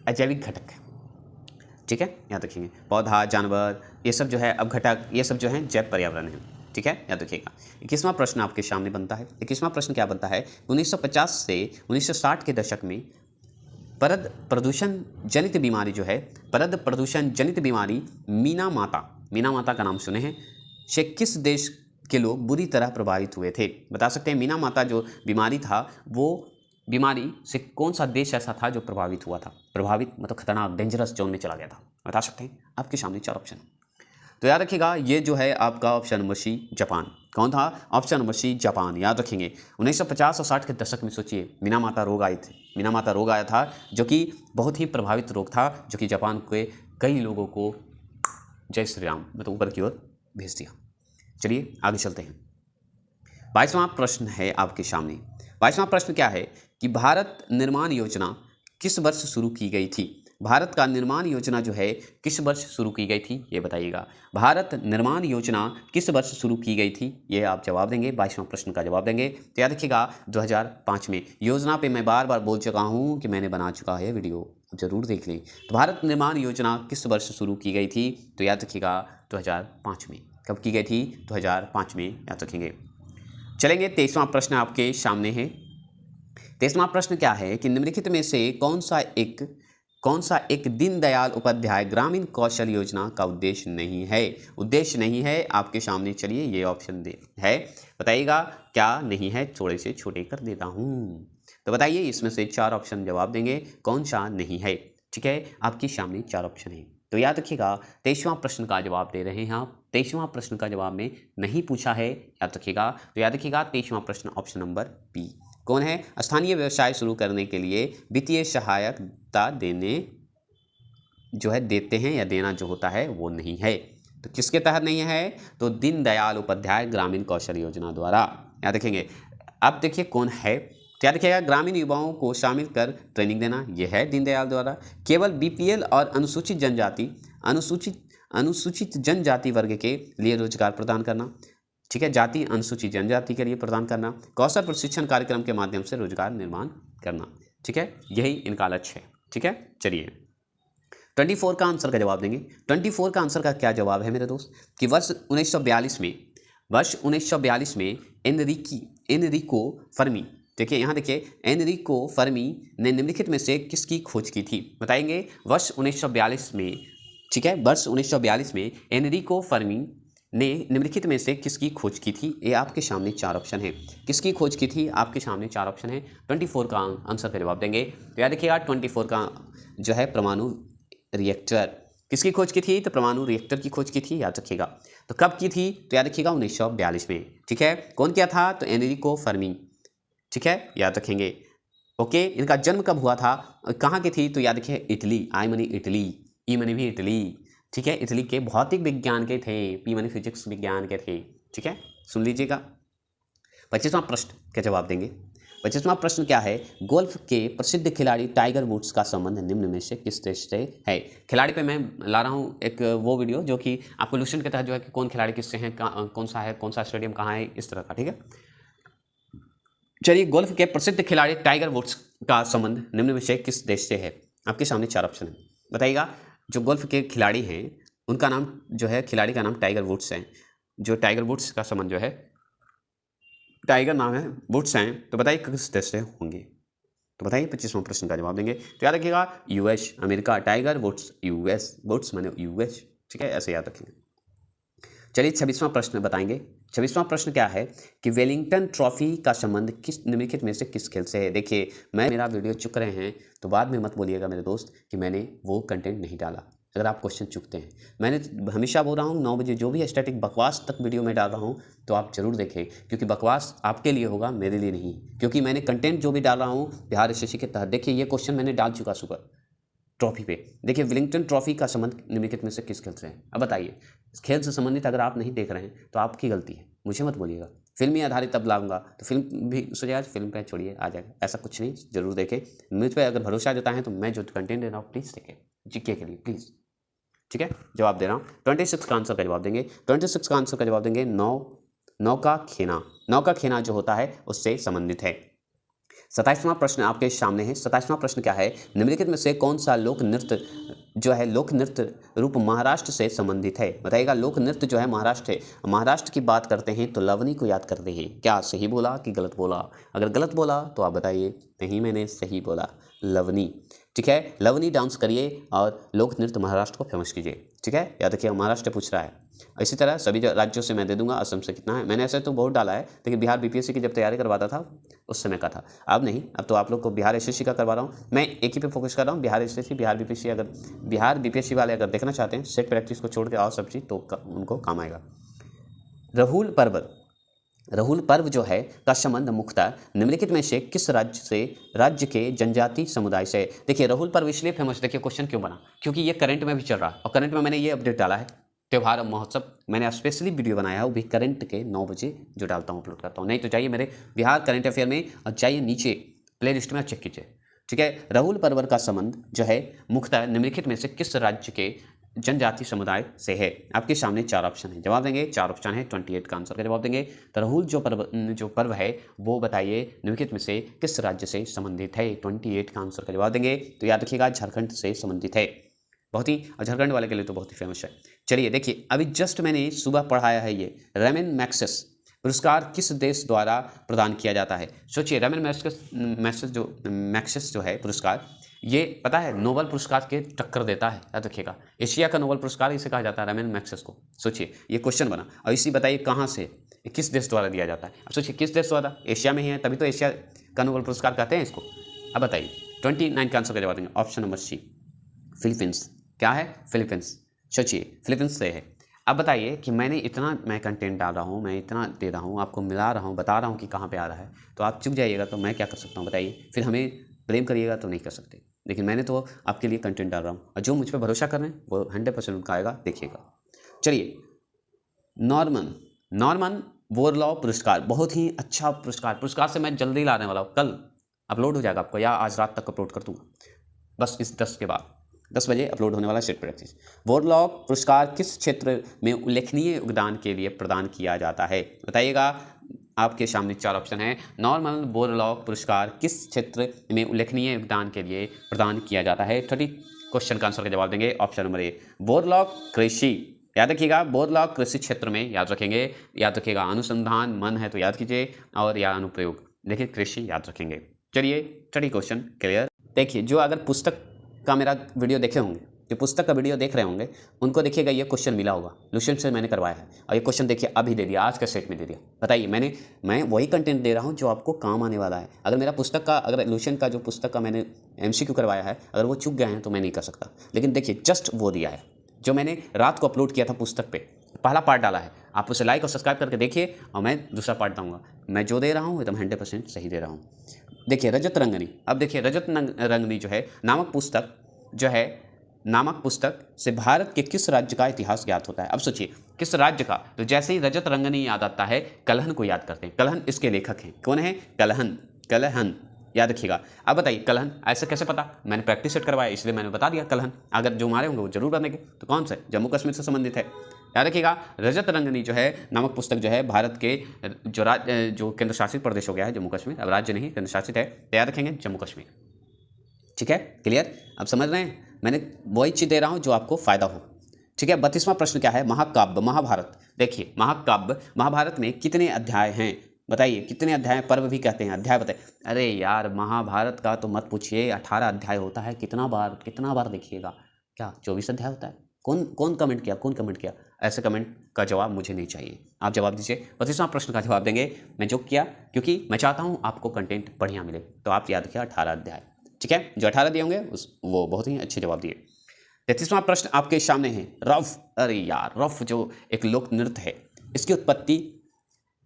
अजैविक घटक है, ठीक है, याद रखेंगे। पौधा, जानवर, ये सब जो है अब घटक, ये सब जो है जैव पर्यावरण है, ठीक है, याद रखिएगा। 21वां प्रश्न आपके सामने बनता है। 21वां प्रश्न क्या बनता है? 1950 से 1960 के दशक में परद प्रदूषण जनित बीमारी जो है, परद प्रदूषण जनित बीमारी मीना माता का नाम सुने हैं, से किस देश के लोग बुरी तरह प्रभावित हुए थे? बता सकते हैं मीना माता जो बीमारी था वो बीमारी से कौन सा देश ऐसा था जो प्रभावित हुआ था? प्रभावित मतलब खतरनाक, डेंजरस जोन में चला गया था, बता सकते हैं? आपके सामने 4 ऑप्शन। तो याद रखिएगा ये जो है आपका ऑप्शन नंबर सी जापान। कौन था? ऑप्शन नंबर सी जापान, याद रखेंगे। 1950 और 60 के दशक में सोचिए मीना माता रोग आए थे, मीना माता रोग आया था जो कि बहुत ही प्रभावित रोग था, जो कि जापान के कई लोगों को जय श्री राम मतलब ऊपर की ओर भेज दिया। चलिए आगे चलते हैं। 22वां प्रश्न है आपके सामने। 22वां प्रश्न क्या है कि भारत निर्माण योजना किस वर्ष शुरू की गई थी? भारत का निर्माण योजना जो है किस वर्ष शुरू की गई थी ये बताइएगा। भारत निर्माण योजना किस वर्ष शुरू की गई थी ये आप जवाब देंगे, 22वां प्रश्न का जवाब देंगे। तो याद रखिएगा 2005 में। योजना पे मैं बार बार बोल चुका हूँ कि मैंने बना चुका है वीडियो, आप जरूर देख लें। तो भारत निर्माण योजना किस वर्ष शुरू की गई थी? तो याद रखिएगा 2005 में। कब की गई थी? 2005 में, याद रखेंगे। चलेंगे 23वां प्रश्न आपके सामने है। 23वां प्रश्न क्या है कि निम्नलिखित में से कौन सा एक दीनदयाल उपाध्याय ग्रामीण कौशल योजना का उद्देश्य नहीं है? उद्देश्य नहीं है आपके सामने। चलिए ये ऑप्शन दे है, बताइएगा क्या नहीं है, थोड़े से छोटे कर देता हूँ। तो बताइए इसमें से 4 ऑप्शन जवाब देंगे, कौन सा नहीं है, ठीक है। आपके सामने 4 ऑप्शन है। तो याद रखिएगा 23वां प्रश्न का जवाब दे रहे हैं आप। 23वां प्रश्न का जवाब में नहीं पूछा है, याद रखिएगा। तो याद रखिएगा 23वां प्रश्न ऑप्शन नंबर बी। कौन है? स्थानीय व्यवसाय शुरू करने के लिए वित्तीय सहायता देते हैं या देना जो होता है वो नहीं है। तो किसके तहत नहीं है? तो दीनदयाल उपाध्याय ग्रामीण कौशल योजना द्वारा, याद रखेंगे। अब देखिए कौन है, तो याद रखिएगा ग्रामीण युवाओं को शामिल कर ट्रेनिंग देना, यह है दीनदयाल द्वारा। केवल बीपीएल और अनुसूचित जनजाति वर्ग के लिए रोजगार प्रदान करना, ठीक है, जाति अनुसूचित जनजाति के लिए प्रदान करना। कौशल प्रशिक्षण कार्यक्रम के माध्यम से रोजगार निर्माण करना, ठीक है, यही इनका लक्ष्य है, ठीक है। चलिए 24 का आंसर का जवाब देंगे। 24 का आंसर का क्या जवाब है मेरे दोस्त कि वर्ष 1942 में एनरिको फर्मी, देखिए यहाँ देखिए एनरिको फर्मी ने निम्नलिखित में से किसकी खोज की थी? बताएंगे वर्ष 1942 में, ठीक है, वर्ष 1942 में एनरिको फर्मी ने निम्नलिखित में से किसकी खोज की थी? ये आपके सामने 4 ऑप्शन है। किसकी खोज की थी? आपके सामने 4 ऑप्शन है। 24 का आंसर का जवाब देंगे। तो याद रखिएगा 24 का जो है परमाणु रिएक्टर, किसकी खोज की थी? तो परमाणु रिएक्टर की खोज की थी, याद रखिएगा। तो कब की थी? तो याद रखिएगा 1942 में, ठीक है। कौन किया था? तो एनरिको फर्मी, ठीक है, याद रखेंगे। ओके, इनका जन्म कब हुआ था, कहाँ की थी? तो याद रखिए Italy, I money Italy, E money भी इटली, ठीक है, इटली के भौतिक विज्ञान के थे, पी मनी फिजिक्स विज्ञान के थे, ठीक है, सुन लीजिएगा। 25वां प्रश्न का जवाब देंगे। 25वां प्रश्न क्या है? गोल्फ के प्रसिद्ध खिलाड़ी टाइगर वुड्स का संबंध निम्न में से किस देश से है? खिलाड़ी पे मैं ला रहा हूँ एक वो वीडियो जो कि आपको क्वेश्चन के तहत जो है कि कौन खिलाड़ी किससे हैं, कौन सा है, कौन सा स्टेडियम कहाँ है, इस तरह का, ठीक है। चलिए गोल्फ के प्रसिद्ध खिलाड़ी टाइगर वुड्स का संबंध निम्न में से किस देश से है? आपके सामने 4 ऑप्शन है, बताइएगा। जो गोल्फ के खिलाड़ी हैं उनका नाम जो है, खिलाड़ी का नाम टाइगर वुड्स है। जो टाइगर वुड्स का संबंध जो है, टाइगर नाम है, वुड्स हैं, तो बताइए किस देश से होंगे? तो बताइए 25वां प्रश्न का जवाब देंगे। तो याद रखिएगा US, America, Tiger Woods US, Woods माने यूएस, ठीक है, ऐसे याद रखेंगे। चलिए 26वां प्रश्न बताएंगे। 26वां प्रश्न क्या है कि वेलिंगटन ट्रॉफी का संबंध किस निम्नलिखित में से किस खेल से है? देखिए मेरा वीडियो चुक रहे हैं तो बाद में मत बोलिएगा मेरे दोस्त कि मैंने वो कंटेंट नहीं डाला, अगर आप क्वेश्चन चुकते हैं। मैंने हमेशा बोल रहा हूँ 9 बजे जो भी स्टैटिक बकवास तक वीडियो में डाल रहा हूँ तो आप जरूर देखें, क्योंकि बकवास आपके लिए होगा, मेरे लिए नहीं। क्योंकि मैंने कंटेंट जो भी डाल रहा हूँ बिहार एसएससी के तहत, देखिए ये क्वेश्चन मैंने डाल चुका सुपर ट्रॉफी पे। देखिए विलिंगटन ट्रॉफी का संबंध निम्नलिखित में से किस खेल से है? अब बताइए, इस खेल से संबंधित अगर आप नहीं देख रहे हैं तो आपकी गलती है, मुझे मत बोलिएगा। फिल्मी आधारित तब लाऊंगा तो फिल्म भी सोचिएगा, फिल्म पे छोड़िए आ जाएगा, ऐसा कुछ नहीं, जरूर देखें। मुझ पर अगर भरोसा जता है तो मैं जो कंटेंट दे रहा हूँ प्लीज़ देखें, जीके के लिए प्लीज़। ठीक है, जवाब दे रहा हूँ 26 का आंसर का जवाब देंगे। 26 का आंसर का जवाब देंगे नौका खेना। नौका खेना जो होता है उससे संबंधित है। 27वां प्रश्न आपके सामने है। 27वां प्रश्न क्या है? निम्नलिखित में से कौन सा लोक नृत्य जो है लोक नृत्य रूप महाराष्ट्र से संबंधित है? बताइएगा। लोक नृत्य जो है महाराष्ट्र है। महाराष्ट्र की बात करते हैं तो लवनी को याद करते हैं। क्या सही बोला कि गलत बोला? अगर गलत बोला तो आप बताइए। नहीं, मैंने सही बोला, लवनी। ठीक है, लवनी डांस करिए और लोक नृत्य महाराष्ट्र को फेमस कीजिए। ठीक है, याद रखिए महाराष्ट्र पूछ रहा है। इसी तरह सभी राज्यों से मैं दे दूंगा। असम से कितना है, मैंने ऐसे तो बहुत डाला है, लेकिन बिहार बीपीएससी की जब तैयारी करवाता था उस समय का था, अब नहीं। अब तो आप लोग को बिहार एसएससी का करवा रहा हूँ। मैं एक ही पे फोकस कर रहा हूँ, बिहार एसएससी, बिहार बीपीएससी। अगर बिहार बीपीएससी वाले अगर देखना चाहते हैं सेट प्रैक्टिस को छोड़ के और सब चीज़, तो उनको काम आएगा। राहुल पर्व जो है का संबंध मुख्यतः निम्नलिखित में से किस राज्य के जनजाति समुदाय से? देखिए राहुल पर्व इसलिए फेमस, देखिए क्वेश्चन क्यों बना, क्योंकि ये करंट में भी चल रहा है और करंट में मैंने ये अपडेट डाला है। त्यौहार महोत्सव मैंने स्पेशली वीडियो बनाया है, वो भी करंट के 9 बजे जो डालता हूँ अपलोड करता हूँ। नहीं तो जाइए मेरे बिहार करंट अफेयर में और जाइए नीचे प्ले लिस्ट में चेक कीजिए। ठीक है, राहुल पर्व का संबंध जो है मुख्यतः निम्नलिखित में से किस राज्य के जनजाति समुदाय से है? आपके सामने 4 ऑप्शन है, जवाब देंगे। 4 ऑप्शन है, 28 का आंसर का जवाब देंगे। तो राहुल जो पर्व है वो बताइए निम्नलिखित में से किस राज्य से संबंधित है? 28 का आंसर का जवाब देंगे। तो याद रखिएगा झारखंड से संबंधित है। बहुत ही, और झारखंड वाले के लिए तो बहुत ही फेमस है। चलिए देखिए, अभी जस्ट मैंने सुबह पढ़ाया है, ये रेमन मैग्सेस पुरस्कार किस देश द्वारा प्रदान किया जाता है? सोचिए, रेमन मैग्सेस जो है पुरस्कार, ये पता है नोबेल पुरस्कार के टक्कर देता है। याद रखिएगा, एशिया का नोबेल पुरस्कार इसे कहा जाता है, रेमन मैग्सेस को। सोचिए ये क्वेश्चन बना, और इसी बताइए कहाँ से, किस देश द्वारा दिया जाता है? अब सोचिए किस देश द्वारा, एशिया में ही है, तभी तो एशिया का नोबेल पुरस्कार कहते हैं इसको। अब बताइए 29 का आंसर का जवाब देंगे। Option number C, Philippines. क्या है? फिलीपींस। सोचिए फिलीपींस से है। अब बताइए कि मैं कंटेंट डाल रहा हूँ, मैं इतना दे रहा हूँ, आपको मिला रहा हूँ, बता रहा हूँ कि कहाँ पे आ रहा है, तो आप चुप जाइएगा तो मैं क्या कर सकता हूँ बताइए? फिर हमें ब्लेम करिएगा तो नहीं कर सकते। लेकिन मैंने तो आपके लिए कंटेंट डाल रहा हूँ, और जो मुझ पर भरोसा कर रहे हैं वो 100% उनका आएगा, देखिएगा। चलिए, नॉर्मन बोरलॉ पुरस्कार, बहुत ही अच्छा पुरस्कार से मैं जल्दी लाने वाला हूँ, कल अपलोड हो जाएगा आपको, या आज रात तक अपलोड कर दूँगा, बस इस 10 बजे अपलोड होने वाला सेट प्रैक्टिस। बोरलॉ पुरस्कार किस क्षेत्र में उल्लेखनीय योगदान के लिए प्रदान किया जाता है? बताइएगा। आपके सामने 4 ऑप्शन है। नॉर्मन बोरलॉ पुरस्कार किस क्षेत्र में उल्लेखनीय योगदान के लिए प्रदान किया जाता है? 30 क्वेश्चन का आंसर का जवाब देंगे। ऑप्शन नंबर ए, बोरलॉ कृषि। याद रखिएगा, बोरलॉ कृषि क्षेत्र में याद रखेंगे। याद रखिएगा, अनुसंधान मन है तो याद कीजिए, और या अनुप्रयोग, देखिए कृषि याद रखेंगे। चलिए 30 क्वेश्चन क्लियर। देखिए, जो अगर पुस्तक का मेरा वीडियो देखे होंगे, जो पुस्तक का वीडियो देख रहे होंगे, उनको देखिएगा ये क्वेश्चन मिला होगा, लुसेंट से मैंने करवाया है, और ये क्वेश्चन देखिए अभी दे दिया, आज का सेट में दे दिया। बताइए, मैं वही कंटेंट दे रहा हूँ जो आपको काम आने वाला है। अगर मेरा पुस्तक का, अगर लुसेंट का जो पुस्तक का मैंने MCQ करवाया है, अगर वो चुक गए हैं तो मैं नहीं कर सकता। लेकिन देखिए जस्ट वो दिया है जो मैंने रात को अपलोड किया था पुस्तक पे, पहला पार्ट डाला है, आप उसे लाइक और सब्सक्राइब करके देखिए, और मैं दूसरा पार्ट दूंगा। मैं जो दे रहा हूँ एकदम 100% सही दे रहा हूँ। देखिए रजत रंगनी। अब देखिए रजत रंगनी जो है नामक पुस्तक से भारत के किस राज्य का इतिहास ज्ञात होता है? अब सोचिए किस राज्य का, तो जैसे ही रजत रंगनी याद आता है कलहन को याद करते हैं। कलहन इसके लेखक हैं, कौन है? कलहन याद रखिएगा। अब बताइए कलहन ऐसे कैसे पता? मैंने प्रैक्टिस सेट करवाया इसलिए मैंने बता दिया कलहन। अगर जो हमारे होंगे वो जरूर बनेंगे। तो कौन से? जम्मू कश्मीर से संबंधित है। याद रखिएगा, रजत रंगनी जो है नामक पुस्तक जो है भारत के जो केंद्र शासित प्रदेश हो गया है जम्मू कश्मीर, अब राज्य नहीं केंद्र शासित है, तो याद रखेंगे जम्मू कश्मीर। ठीक है, क्लियर? अब समझ रहे हैं, मैंने वही चीज़ दे रहा हूँ जो आपको फायदा हो। ठीक है, 32वां प्रश्न क्या है? महाकाव्य महाभारत। देखिए महाकाव्य महाभारत में कितने अध्याय हैं? बताइए कितने अध्याय? पर्व भी कहते हैं, अध्याय बताइए। अरे यार, महाभारत का तो मत पूछिए, 18 अध्याय होता है। कितना बार देखिएगा? क्या 24 अध्याय होता है? कौन कमेंट किया? ऐसे कमेंट का जवाब मुझे नहीं चाहिए, आप जवाब दीजिए। 32वां प्रश्न का जवाब देंगे। मैं जो किया, क्योंकि मैं चाहता हूँ आपको कंटेंट बढ़िया मिले, तो आप याद रखिए 18 अध्याय। ठीक है, जो 18 दिए होंगे वो बहुत ही अच्छे जवाब दिए। 33वां प्रश्न आपके सामने है रफ। अरे यार, रफ जो एक लोक नृत्य है, इसकी उत्पत्ति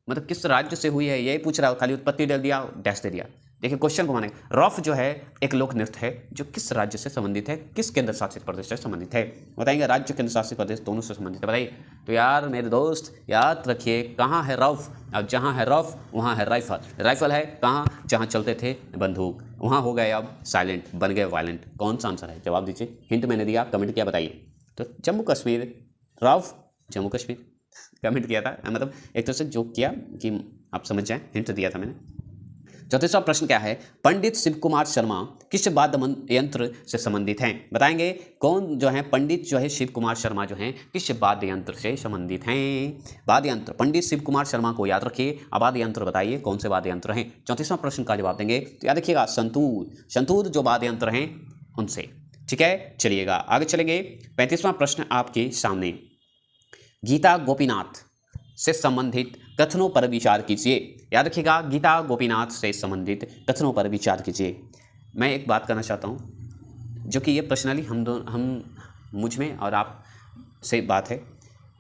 मतलब किस राज्य से हुई है यही पूछ रहा हो, खाली उत्पत्ति डाल दिया, डैश दे दिया। देखिए क्वेश्चन को माने, रफ जो है एक लोक नृत्य है जो किस राज्य से संबंधित है, किस केंद्र शासित प्रदेश से संबंधित है, बताएंगे। राज्य केंद्र शासित प्रदेश दोनों से संबंधित है, बताइए। तो यार मेरे दोस्त याद रखिए, कहाँ है रफ? अब जहाँ है रफ वहाँ है राइफल। राइफल है कहाँ? जहाँ चलते थे बंदूक, वहाँ हो गए अब साइलेंट, बन गए वायलेंट। कौन सा आंसर है? जवाब दीजिए। हिंट मैंने दिया, कमेंट किया, बताइए। तो जम्मू कश्मीर, रफ जम्मू कश्मीर कमेंट किया था, मतलब एक तरह से जोक किया कि आप समझ जाएं, हिंट दिया था मैंने। 34वां प्रश्न क्या है? पंडित शिव कुमार शर्मा किस वाद्य यंत्र से संबंधित हैं? बताएंगे। कौन जो है पंडित जो है शिव कुमार शर्मा जो हैं किस वाद्य यंत्र से संबंधित हैं? वाद्य यंत्र, पंडित शिव कुमार शर्मा को याद रखिए। अब वाद्य यंत्र बताइए कौन से वाद्य यंत्र हैं। 34वां प्रश्न का जवाब देंगे तो याद रखिएगा संतूर, संतूर जो वाद्य यंत्र हैं उनसे। ठीक है, चलिएगा आगे चलेंगे। 35वां प्रश्न आपके सामने, गीता गोपीनाथ से संबंधित कथनों पर विचार कीजिए। याद रखिएगा, गीता गोपीनाथ से संबंधित कथनों पर विचार कीजिए। मैं एक बात करना चाहता हूँ, जो कि ये पर्सनली हम मुझ में और आप से बात है।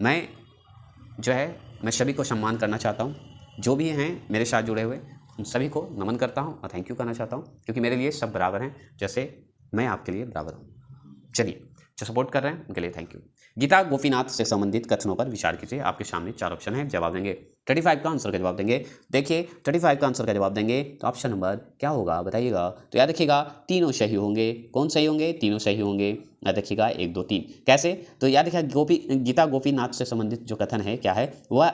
मैं सभी को सम्मान करना चाहता हूँ, जो भी हैं मेरे साथ जुड़े हुए उन सभी को नमन करता हूँ और थैंक यू करना चाहता हूँ, क्योंकि मेरे लिए सब बराबर हैं, जैसे मैं आपके लिए बराबर हूँ। चलिए, जो सपोर्ट कर रहे हैं उनके लिए थैंक यू। गीता गोपीनाथ से संबंधित कथनों पर विचार कीजिए। आपके सामने 4 ऑप्शन है, जवाब देंगे। 35 का आंसर का जवाब देंगे। देखिए 35 का आंसर का जवाब देंगे तो ऑप्शन नंबर क्या होगा बताइएगा। तो याद रखिएगा तीनों सही होंगे। कौन सही होंगे? तीनों सही होंगे। याद रखिएगा 1 2 3 कैसे? तो याद रखिएगा गीता गोपीनाथ से संबंधित जो कथन है क्या है, वह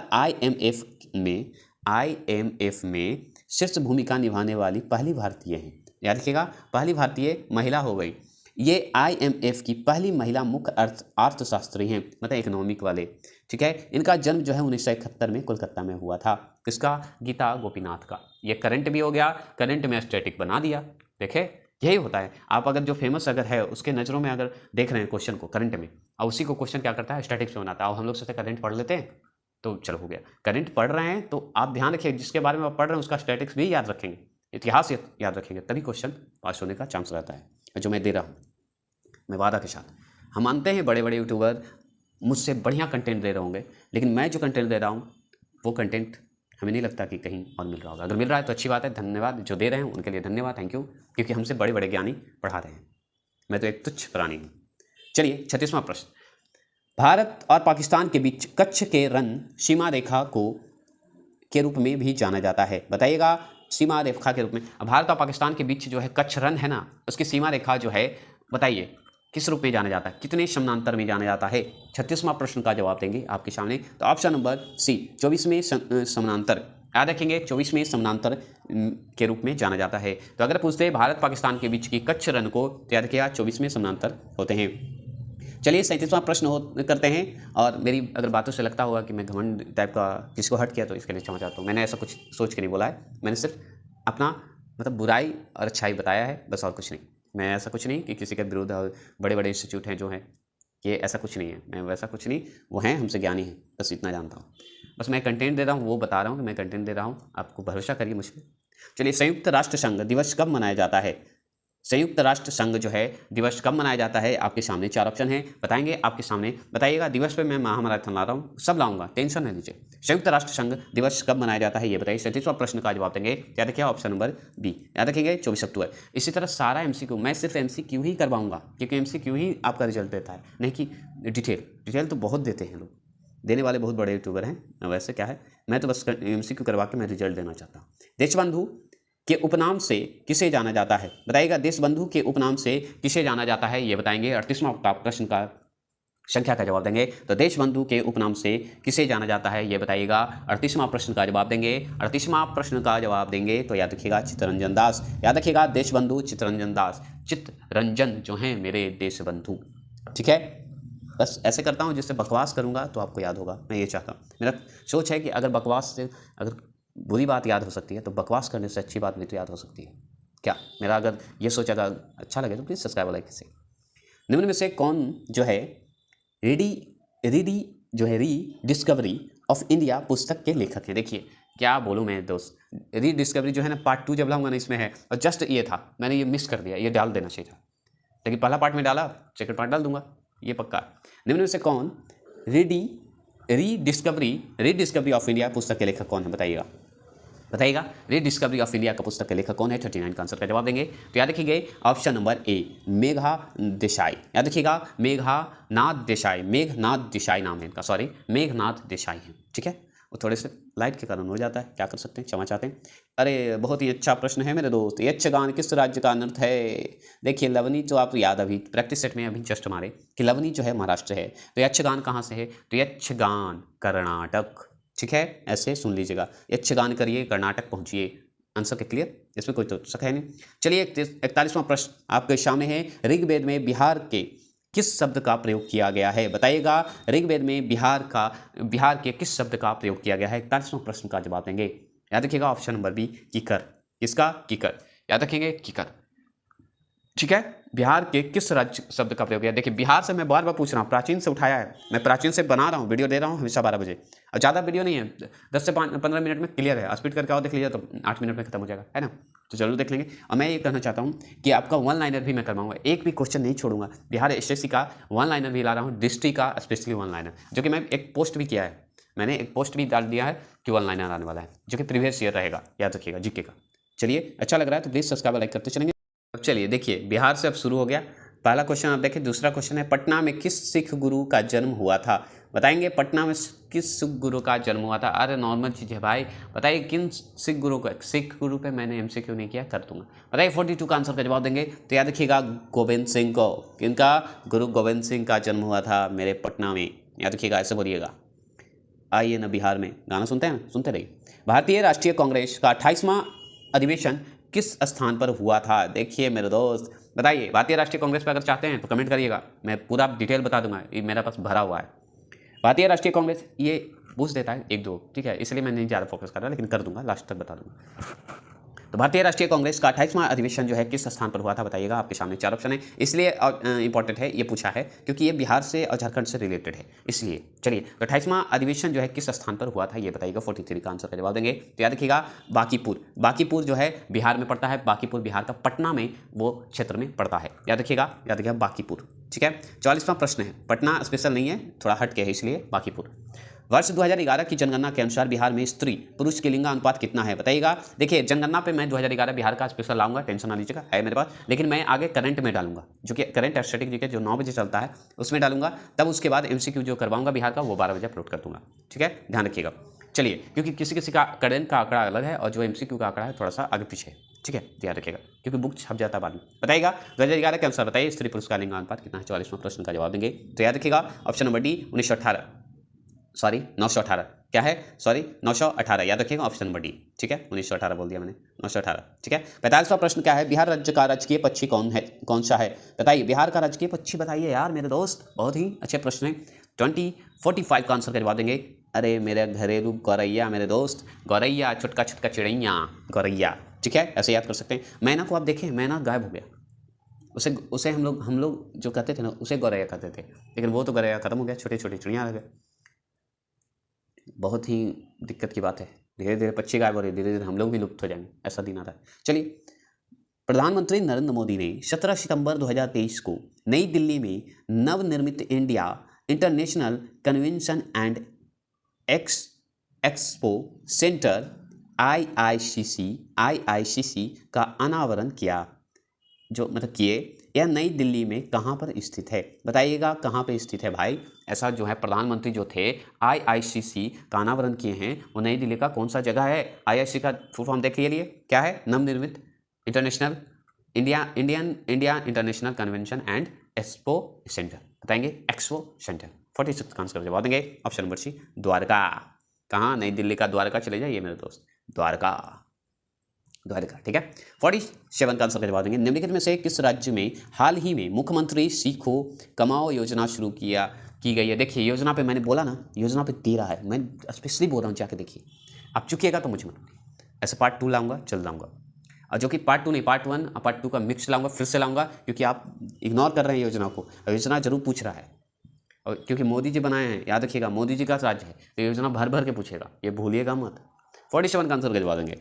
IMF में शीर्ष भूमिका निभाने वाली पहली भारतीय हैं। याद रखिएगा पहली भारतीय महिला हो गई। ये IMF की पहली महिला मुख्य अर्थशास्त्री हैं, मतलब इकोनॉमिक वाले। ठीक है, इनका जन्म जो है 1971 में कोलकाता में हुआ था। किसका? गीता गोपीनाथ का। ये करंट भी हो गया, करंट में स्टैटिक बना दिया। देखे, यही होता है। आप अगर जो फेमस अगर है उसके नज़रों में अगर देख रहे हैं क्वेश्चन को करंट में, और उसी को क्वेश्चन क्या करता है स्टैटिक्स में बनाता है। और हम लोग सोचते करंट पढ़ लेते हैं तो चलो हो गया। करंट पढ़ रहे हैं तो आप ध्यान रखिए, जिसके बारे में आप पढ़ रहे हैं उसका स्टैटिक्स भी याद रखेंगे, इतिहास याद रखेंगे, तभी क्वेश्चन पास होने का चांस रहता है। जो मैं दे रहा हूँ मैं वादा के साथ, हम मानते हैं बड़े बड़े यूट्यूबर मुझसे बढ़िया कंटेंट दे रहे होंगे, लेकिन मैं जो कंटेंट दे रहा हूँ वो कंटेंट हमें नहीं लगता कि कहीं और मिल रहा होगा। अगर मिल रहा है तो अच्छी बात है, धन्यवाद। जो दे रहे हैं उनके लिए धन्यवाद, थैंक यू, क्योंकि हमसे बड़े बड़े ज्ञानी पढ़ा रहे हैं। मैं तो एक तुच्छ प्राणी हूँ। चलिए 36वां प्रश्न, भारत और पाकिस्तान के बीच कच्छ के रण सीमा रेखा के रूप में भी जाना जाता है। बताइएगा, सीमा रेखा के रूप में। भारत और पाकिस्तान के बीच जो है कच्छ रण है ना, उसकी सीमा रेखा जो है बताइए किस रूप में जाना जाता है, कितने समानांतर में जाना जाता है। 36वां प्रश्न का जवाब देंगे आपके सामने। तो ऑप्शन नंबर सी 24वें समानांतर। याद रखेंगे 24वें समानांतर के रूप में जाना जाता है। तो अगर पूछते हैं भारत पाकिस्तान के बीच की कच्छ रण को, तो याद रखिएगा 24वें समानांतर होते हैं। चलिए 37वां प्रश्न करते हैं। और मेरी अगर बातों से लगता होगा कि मैं घमंड टाइप का किसको हट किया तो इसके लिए क्षमा चाहता हूँ। मैंने ऐसा कुछ सोच के नहीं बोला है, मैंने सिर्फ अपना मतलब बुराई और अच्छाई बताया है, बस, और कुछ नहीं। मैं ऐसा कुछ नहीं कि किसी के विरुद्ध, और बड़े बड़े इंस्टीट्यूट हैं जो हैं, ये ऐसा कुछ नहीं है। मैं वैसा कुछ नहीं, वो हैं हमसे ज्ञानी हैं, बस इतना जानता हूँ। बस मैं कंटेंट दे रहा हूँ, वो बता रहा हूँ कि मैं कंटेंट दे रहा हूँ, आपको भरोसा करिए मुझ पर। चलिए, संयुक्त राष्ट्र संघ दिवस कब मनाया जाता है? संयुक्त राष्ट्र संघ जो है दिवस कब मनाया जाता है? आपके सामने 4 ऑप्शन है, बताएंगे आपके सामने। बताइएगा, दिवस पे मैं महामैराथन ला रहा हूँ, सब लाऊंगा, टेंशन नहीं लीजिए। संयुक्त राष्ट्र संघ दिवस कब मनाया जाता है ये बताइए। 37वां प्रश्न का जवाब देंगे। याद रखिए ऑप्शन नंबर बी, याद रखेंगे 24 अक्टूबर। इसी तरह सारा MCQ मैं सिर्फ MCQ ही करवाऊंगा, क्योंकि MCQ ही आपका रिजल्ट देता है, नहीं कि डिटेल तो बहुत देते हैं लोग, देने वाले बहुत बड़े यूट्यूबर हैं। वैसे क्या है, मैं तो बस MCQ करवा के मैं रिजल्ट देना चाहता हूँ। देशबंधु के उपनाम से किसे जाना जाता है? बताइएगा, देशबंधु के उपनाम से किसे जाना जाता है ये बताएंगे। 38वां प्रश्न का संख्या का जवाब देंगे। तो देशबंधु के उपनाम से किसे जाना जाता है ये बताइएगा। 38वां प्रश्न का जवाब देंगे। 38वां प्रश्न का जवाब देंगे तो याद रखिएगा चित्तरंजन दास। याद रखिएगा देशबंधु चित्तरंजन दास, चित्तरंजन जो हैं मेरे देशबंधु। ठीक है, बस ऐसे करता हूँ जिससे बकवास करूँगा तो आपको याद होगा, मैं ये चाहता हूँ। मेरा सोच है कि अगर बकवास से अगर बुरी बात याद हो सकती है तो बकवास करने से अच्छी बात भी तो याद हो सकती है क्या? मेरा अगर ये सोच अगर अच्छा लगे तो प्लीज़ सब्सक्राइब लाइक से। निम्न में से कौन जो है रीडिस्कवरी ऑफ इंडिया पुस्तक के लेखक हैं? देखिए क्या बोलूँ मैं दोस्त, रीडिस्कवरी जो है ना पार्ट 2 जब लाऊंगा ना इसमें है, और जस्ट ये था, मैंने ये मिस कर दिया, ये डाल देना चाहिए था, लेकिन पहला पार्ट में डाला, सेकंड पार्ट डाल दूंगा। ये पक्का। निम्न में से कौन रीडिस्कवरी ऑफ इंडिया पुस्तक के लेखक कौन है, बताइएगा। रीडिस्कवरी ऑफ इंडिया का पुस्तक के लेखक कौन है, 39 का आंसर का जवाब देंगे। तो याद रखिए option number A Megha Desai, याद रखिएगा मेघनाथ देसाई नाम है इनका, सॉरी मेघनाथ देसाई है, ठीक है। वो थोड़े से लाइट के कारण हो जाता है, क्या कर सकते हैं, क्षमा चाहते हैं। अरे बहुत ही अच्छा प्रश्न है मेरे दोस्त, यक्षगान किस राज्य का नृत्य है। देखिए लवनी जो आप याद अभी प्रैक्टिस सेट में अभी जस्ट मारे कि लवनी जो है महाराष्ट्र है, तो यक्षगान कहाँ से है, तो यक्षगान कर्नाटक, ठीक है, ऐसे सुन लीजिएगा, यक्षगान करिए कर्नाटक पहुंचिए। आंसर के क्लियर, इसमें कोई तो शक है नहीं। चलिए 41वां प्रश्न आपके सामने है, ऋग्वेद में बिहार के किस शब्द का प्रयोग किया गया है, बताइएगा। ऋग्वेद में बिहार के किस शब्द का प्रयोग किया गया है, 41वां प्रश्न का जवाब देंगे। याद रखिएगा ऑप्शन नंबर बी कीकर, किसका, कीकर, याद रखेंगे कीकर, ठीक है। बिहार के किस राज्य शब्द का प्रयोग किया, देखिए बिहार से मैं बार बार पूछ रहा हूँ, प्राचीन से उठाया है, मैं प्राचीन से बना रहा हूँ, वीडियो दे रहा हूँ हमेशा 12 बजे, और ज़्यादा वीडियो नहीं है, 10 से 15 मिनट में क्लियर है, स्पीड करके आओ देख लीजिए तो 8 मिनट में खत्म हो जाएगा, है ना। तो जरूर देख लेंगे। और मैं ये कहना चाहता हूँ कि आपका 1 लाइनर भी मैं करवाऊंगा, एक भी क्वेश्चन नहीं छोड़ूंगा। बिहार एसएससी का 1 लाइनर भी ला रहा हूँ, डिस्ट्रिक्ट का स्पेशली 1 लाइनर, जो कि मैं एक पोस्ट भी किया है, मैंने एक पोस्ट भी डाल दिया है कि 1 लाइनर आने वाला है, जो कि प्रीवियस ईयर रहेगा, याद रखिएगा जीके का। चलिए अच्छा लग रहा है तो प्लीज़ सब्सक्राइब लाइक करते चलेंगे। अब चलिए देखिए बिहार से अब शुरू हो गया, पहला क्वेश्चन आप देखिए। दूसरा क्वेश्चन है, पटना में किस सिख गुरु का जन्म हुआ था, बताएंगे। पटना में किस सिख गुरु का जन्म हुआ था, अरे नॉर्मल चीज़ है भाई, बताइए किन सिख गुरु का, सिख गुरु पे मैंने एमसीक्यू नहीं किया, कर दूंगा, बताइए। 42 का आंसर का जवाब देंगे। तो याद रखिएगा गोविंद सिंह को, किनका, गुरु गोविंद सिंह का जन्म हुआ था मेरे पटना में, याद रखिएगा, ऐसे बोलिएगा। आइए ना बिहार में, गाना सुनते हैं, सुनते रहिए। भारतीय राष्ट्रीय कांग्रेस का 28वां अधिवेशन किस स्थान पर हुआ था, देखिए मेरे दोस्त, बताइए। भारतीय राष्ट्रीय कांग्रेस पर अगर चाहते हैं तो कमेंट करिएगा, मैं पूरा डिटेल बता दूंगा, ये मेरे पास भरा हुआ है। भारतीय राष्ट्रीय कांग्रेस ये पूछ देता है 1-2, ठीक है, इसलिए मैं नहीं ज़्यादा फोकस कर रहा, लेकिन कर दूंगा, लास्ट तक बता दूंगा। तो भारतीय राष्ट्रीय कांग्रेस का 28वां अधिवेशन जो है किस स्थान पर हुआ था, बताइएगा। आपके सामने 4 ऑप्शन है, इसलिए इंपॉर्टेंट है, ये पूछा है क्योंकि ये बिहार से और झारखंड से रिलेटेड है, इसलिए। चलिए तो 28वां अधिवेशन जो है किस स्थान पर हुआ था, ये बताइएगा। 43 का आंसर का जवाब देंगे। तो याद रखिएगा बांकीपुर जो है बिहार में पड़ता है, बांकीपुर बिहार का पटना में वो क्षेत्र में पड़ता है, याद रखिएगा बांकीपुर, ठीक है। 44वां प्रश्न है, पटना स्पेशल नहीं है, थोड़ा हट के है, इसलिए बांकीपुर। वर्ष 2011 की जनगणना के अनुसार बिहार में स्त्री पुरुष के लिंग अनुपात कितना है, बताइएगा। देखिए जनगणना पे मैं 2011 बिहार का स्पेशल लाऊंगा, टेंशन ना लीजिएगा, है मेरे पास, लेकिन मैं आगे करंट में डालूंगा, जो कि करंट स्टैटिक जीके जो 9 बजे चलता है उसमें डालूंगा, तब उसके बाद एमसीक्यू जो करवाऊंगा बिहार का वो 12 बजे अपलोड कर दूंगा, ठीक है, ध्यान रखिएगा। चलिए क्योंकि किसी का करंट का आंकड़ा अलग है और जो एमसीक्यू का आंकड़ा है थोड़ा सा आगे पीछे है, ठीक है, ध्यान रखिएगा, क्योंकि बुक छप जाता है बाद में। बताइएगा 2011 के अनुसार बताइए स्त्री पुरुष का लिंग अनुपात कितना है, 44वां प्रश्न का जवाब देंगे। तो याद रखिएगा ऑप्शन नंबर डी 918, क्या है, सॉरी 918, याद रखिएगा ऑप्शन नंबर डी, ठीक है, 1918 बोल दिया मैंने, 918, ठीक है। 45वां प्रश्न क्या है, बिहार राज्य का राजकीय पक्षी कौन सा है, बताइए। बिहार का राजकीय पक्षी बताइए यार मेरे दोस्त, बहुत ही अच्छे प्रश्न है। 45 का आंसर का जवाब देंगे। अरे मेरे घरेलू गौरैया मेरे दोस्त, गौरैया, छोटका चिड़ैया, गौरैया, ठीक है, ऐसे याद कर सकते हैं। मैना को आप देखें, मैना गायब हो गया, उसे हम लोग जो कहते थे ना, उसे गौरैया कहते थे, लेकिन वो तो गौरैया खत्म हो गया, छोटे चिड़िया रह गए, बहुत ही दिक्कत की बात है। धीरे धीरे पक्षी गायब हो रहे, धीरे धीरे हम लोग भी लुप्त हो जाएंगे, ऐसा दिन आ रहा है। चलिए, प्रधानमंत्री नरेंद्र मोदी ने 17 सितंबर 2023 को नई दिल्ली में नवनिर्मित India international convention and expo centre IICC का अनावरण किया, जो मतलब किए। यह नई दिल्ली में कहाँ पर स्थित है, बताइएगा कहाँ पर स्थित है भाई। ऐसा जो है प्रधानमंत्री जो थे IICC का अनावरण किए हैं, वो नई दिल्ली का कौन सा जगह है। IICC का फुल फॉर्म देख लिए, क्या है, नवनिर्मित international India international convention and expo centre, बताएंगे एक्सपो सेंटर। 46 का आंसर जवाब देंगे ऑप्शन नंबर सी, द्वारका। कहाँ, नई दिल्ली का द्वारका चले जाइए मेरे दोस्त, द्वारका, ठीक है। 47 का आंसर का जवाब देंगे। निम्नलिखित में से किस राज्य में हाल ही में मुख्यमंत्री सीखो कमाओ योजना शुरू की गई है। देखिए योजना पे मैंने बोला ना, योजना पे दे रहा है, मैं स्पेशली बोल रहा हूँ, जाके देखिए, आप चुकिएगा तो मुझे ऐसे पार्ट 2 लाऊंगा, चल जाऊँगा, और जो कि पार्ट 2 नहीं, पार्ट 1 और पार्ट 2 का मिक्स लाऊंगा, फिर से लाऊंगा, क्योंकि आप इग्नोर कर रहे हैं योजना को। योजना जरूर पूछ रहा है, और क्योंकि मोदी जी बनाए हैं, याद रखिएगा मोदी जी का राज्य है, तो योजना भर के पूछेगा, ये भूलिएगा मत। 47 का आंसर का जवाब देंगे।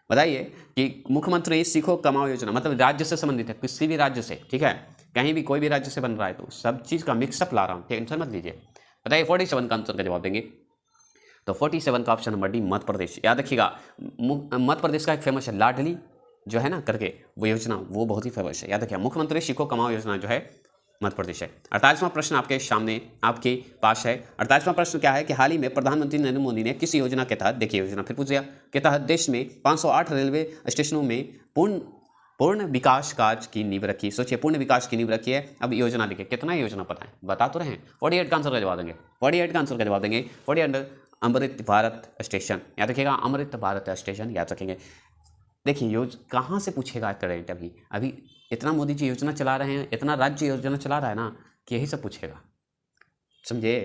बताइए कि मुख्यमंत्री सीखो कमाओ योजना मतलब राज्य से संबंधित है, किसी भी राज्य से, ठीक है, कहीं भी कोई भी राज्य से बन रहा है तो सब चीज़ का मिक्सअप ला रहा हूँ, टेंशन मत लीजिए। बताइए 47 का आंसर का जवाब देंगे। तो 47 का option number D Madhya Pradesh. याद रखिएगा, मध्य प्रदेश का एक फेमस है लाडली जो है ना करके वो योजना, वो बहुत ही फेमस है। याद रखिए, मुख्यमंत्री सीखो कमाओ योजना जो है मध्य प्रदेश है। 48वां प्रश्न आपके सामने आपके पास है। 48वां प्रश्न क्या है कि हाल ही में प्रधानमंत्री नरेंद्र मोदी ने किस योजना के तहत, देखिए योजना फिर पूछ दिया, के तहत देश में 508 रेलवे स्टेशनों में पूर्ण विकास कार्य की नींव रखी। सोचिए, पूर्ण विकास की नींव रखी है। अब योजना देखिए, कितना योजना पता है, बता तो रहे हैं। 48 का आंसर का जवाब देंगे, 48 का आंसर का जवाब देंगे। 48 अमृत भारत स्टेशन, याद रखिएगा, अमृत भारत स्टेशन याद रखेंगे। देखिए कहाँ से पूछेगा करंट, अभी इतना मोदी जी योजना चला रहे हैं, इतना राज्य योजना चला रहा है ना कि यही सब पूछेगा, समझे।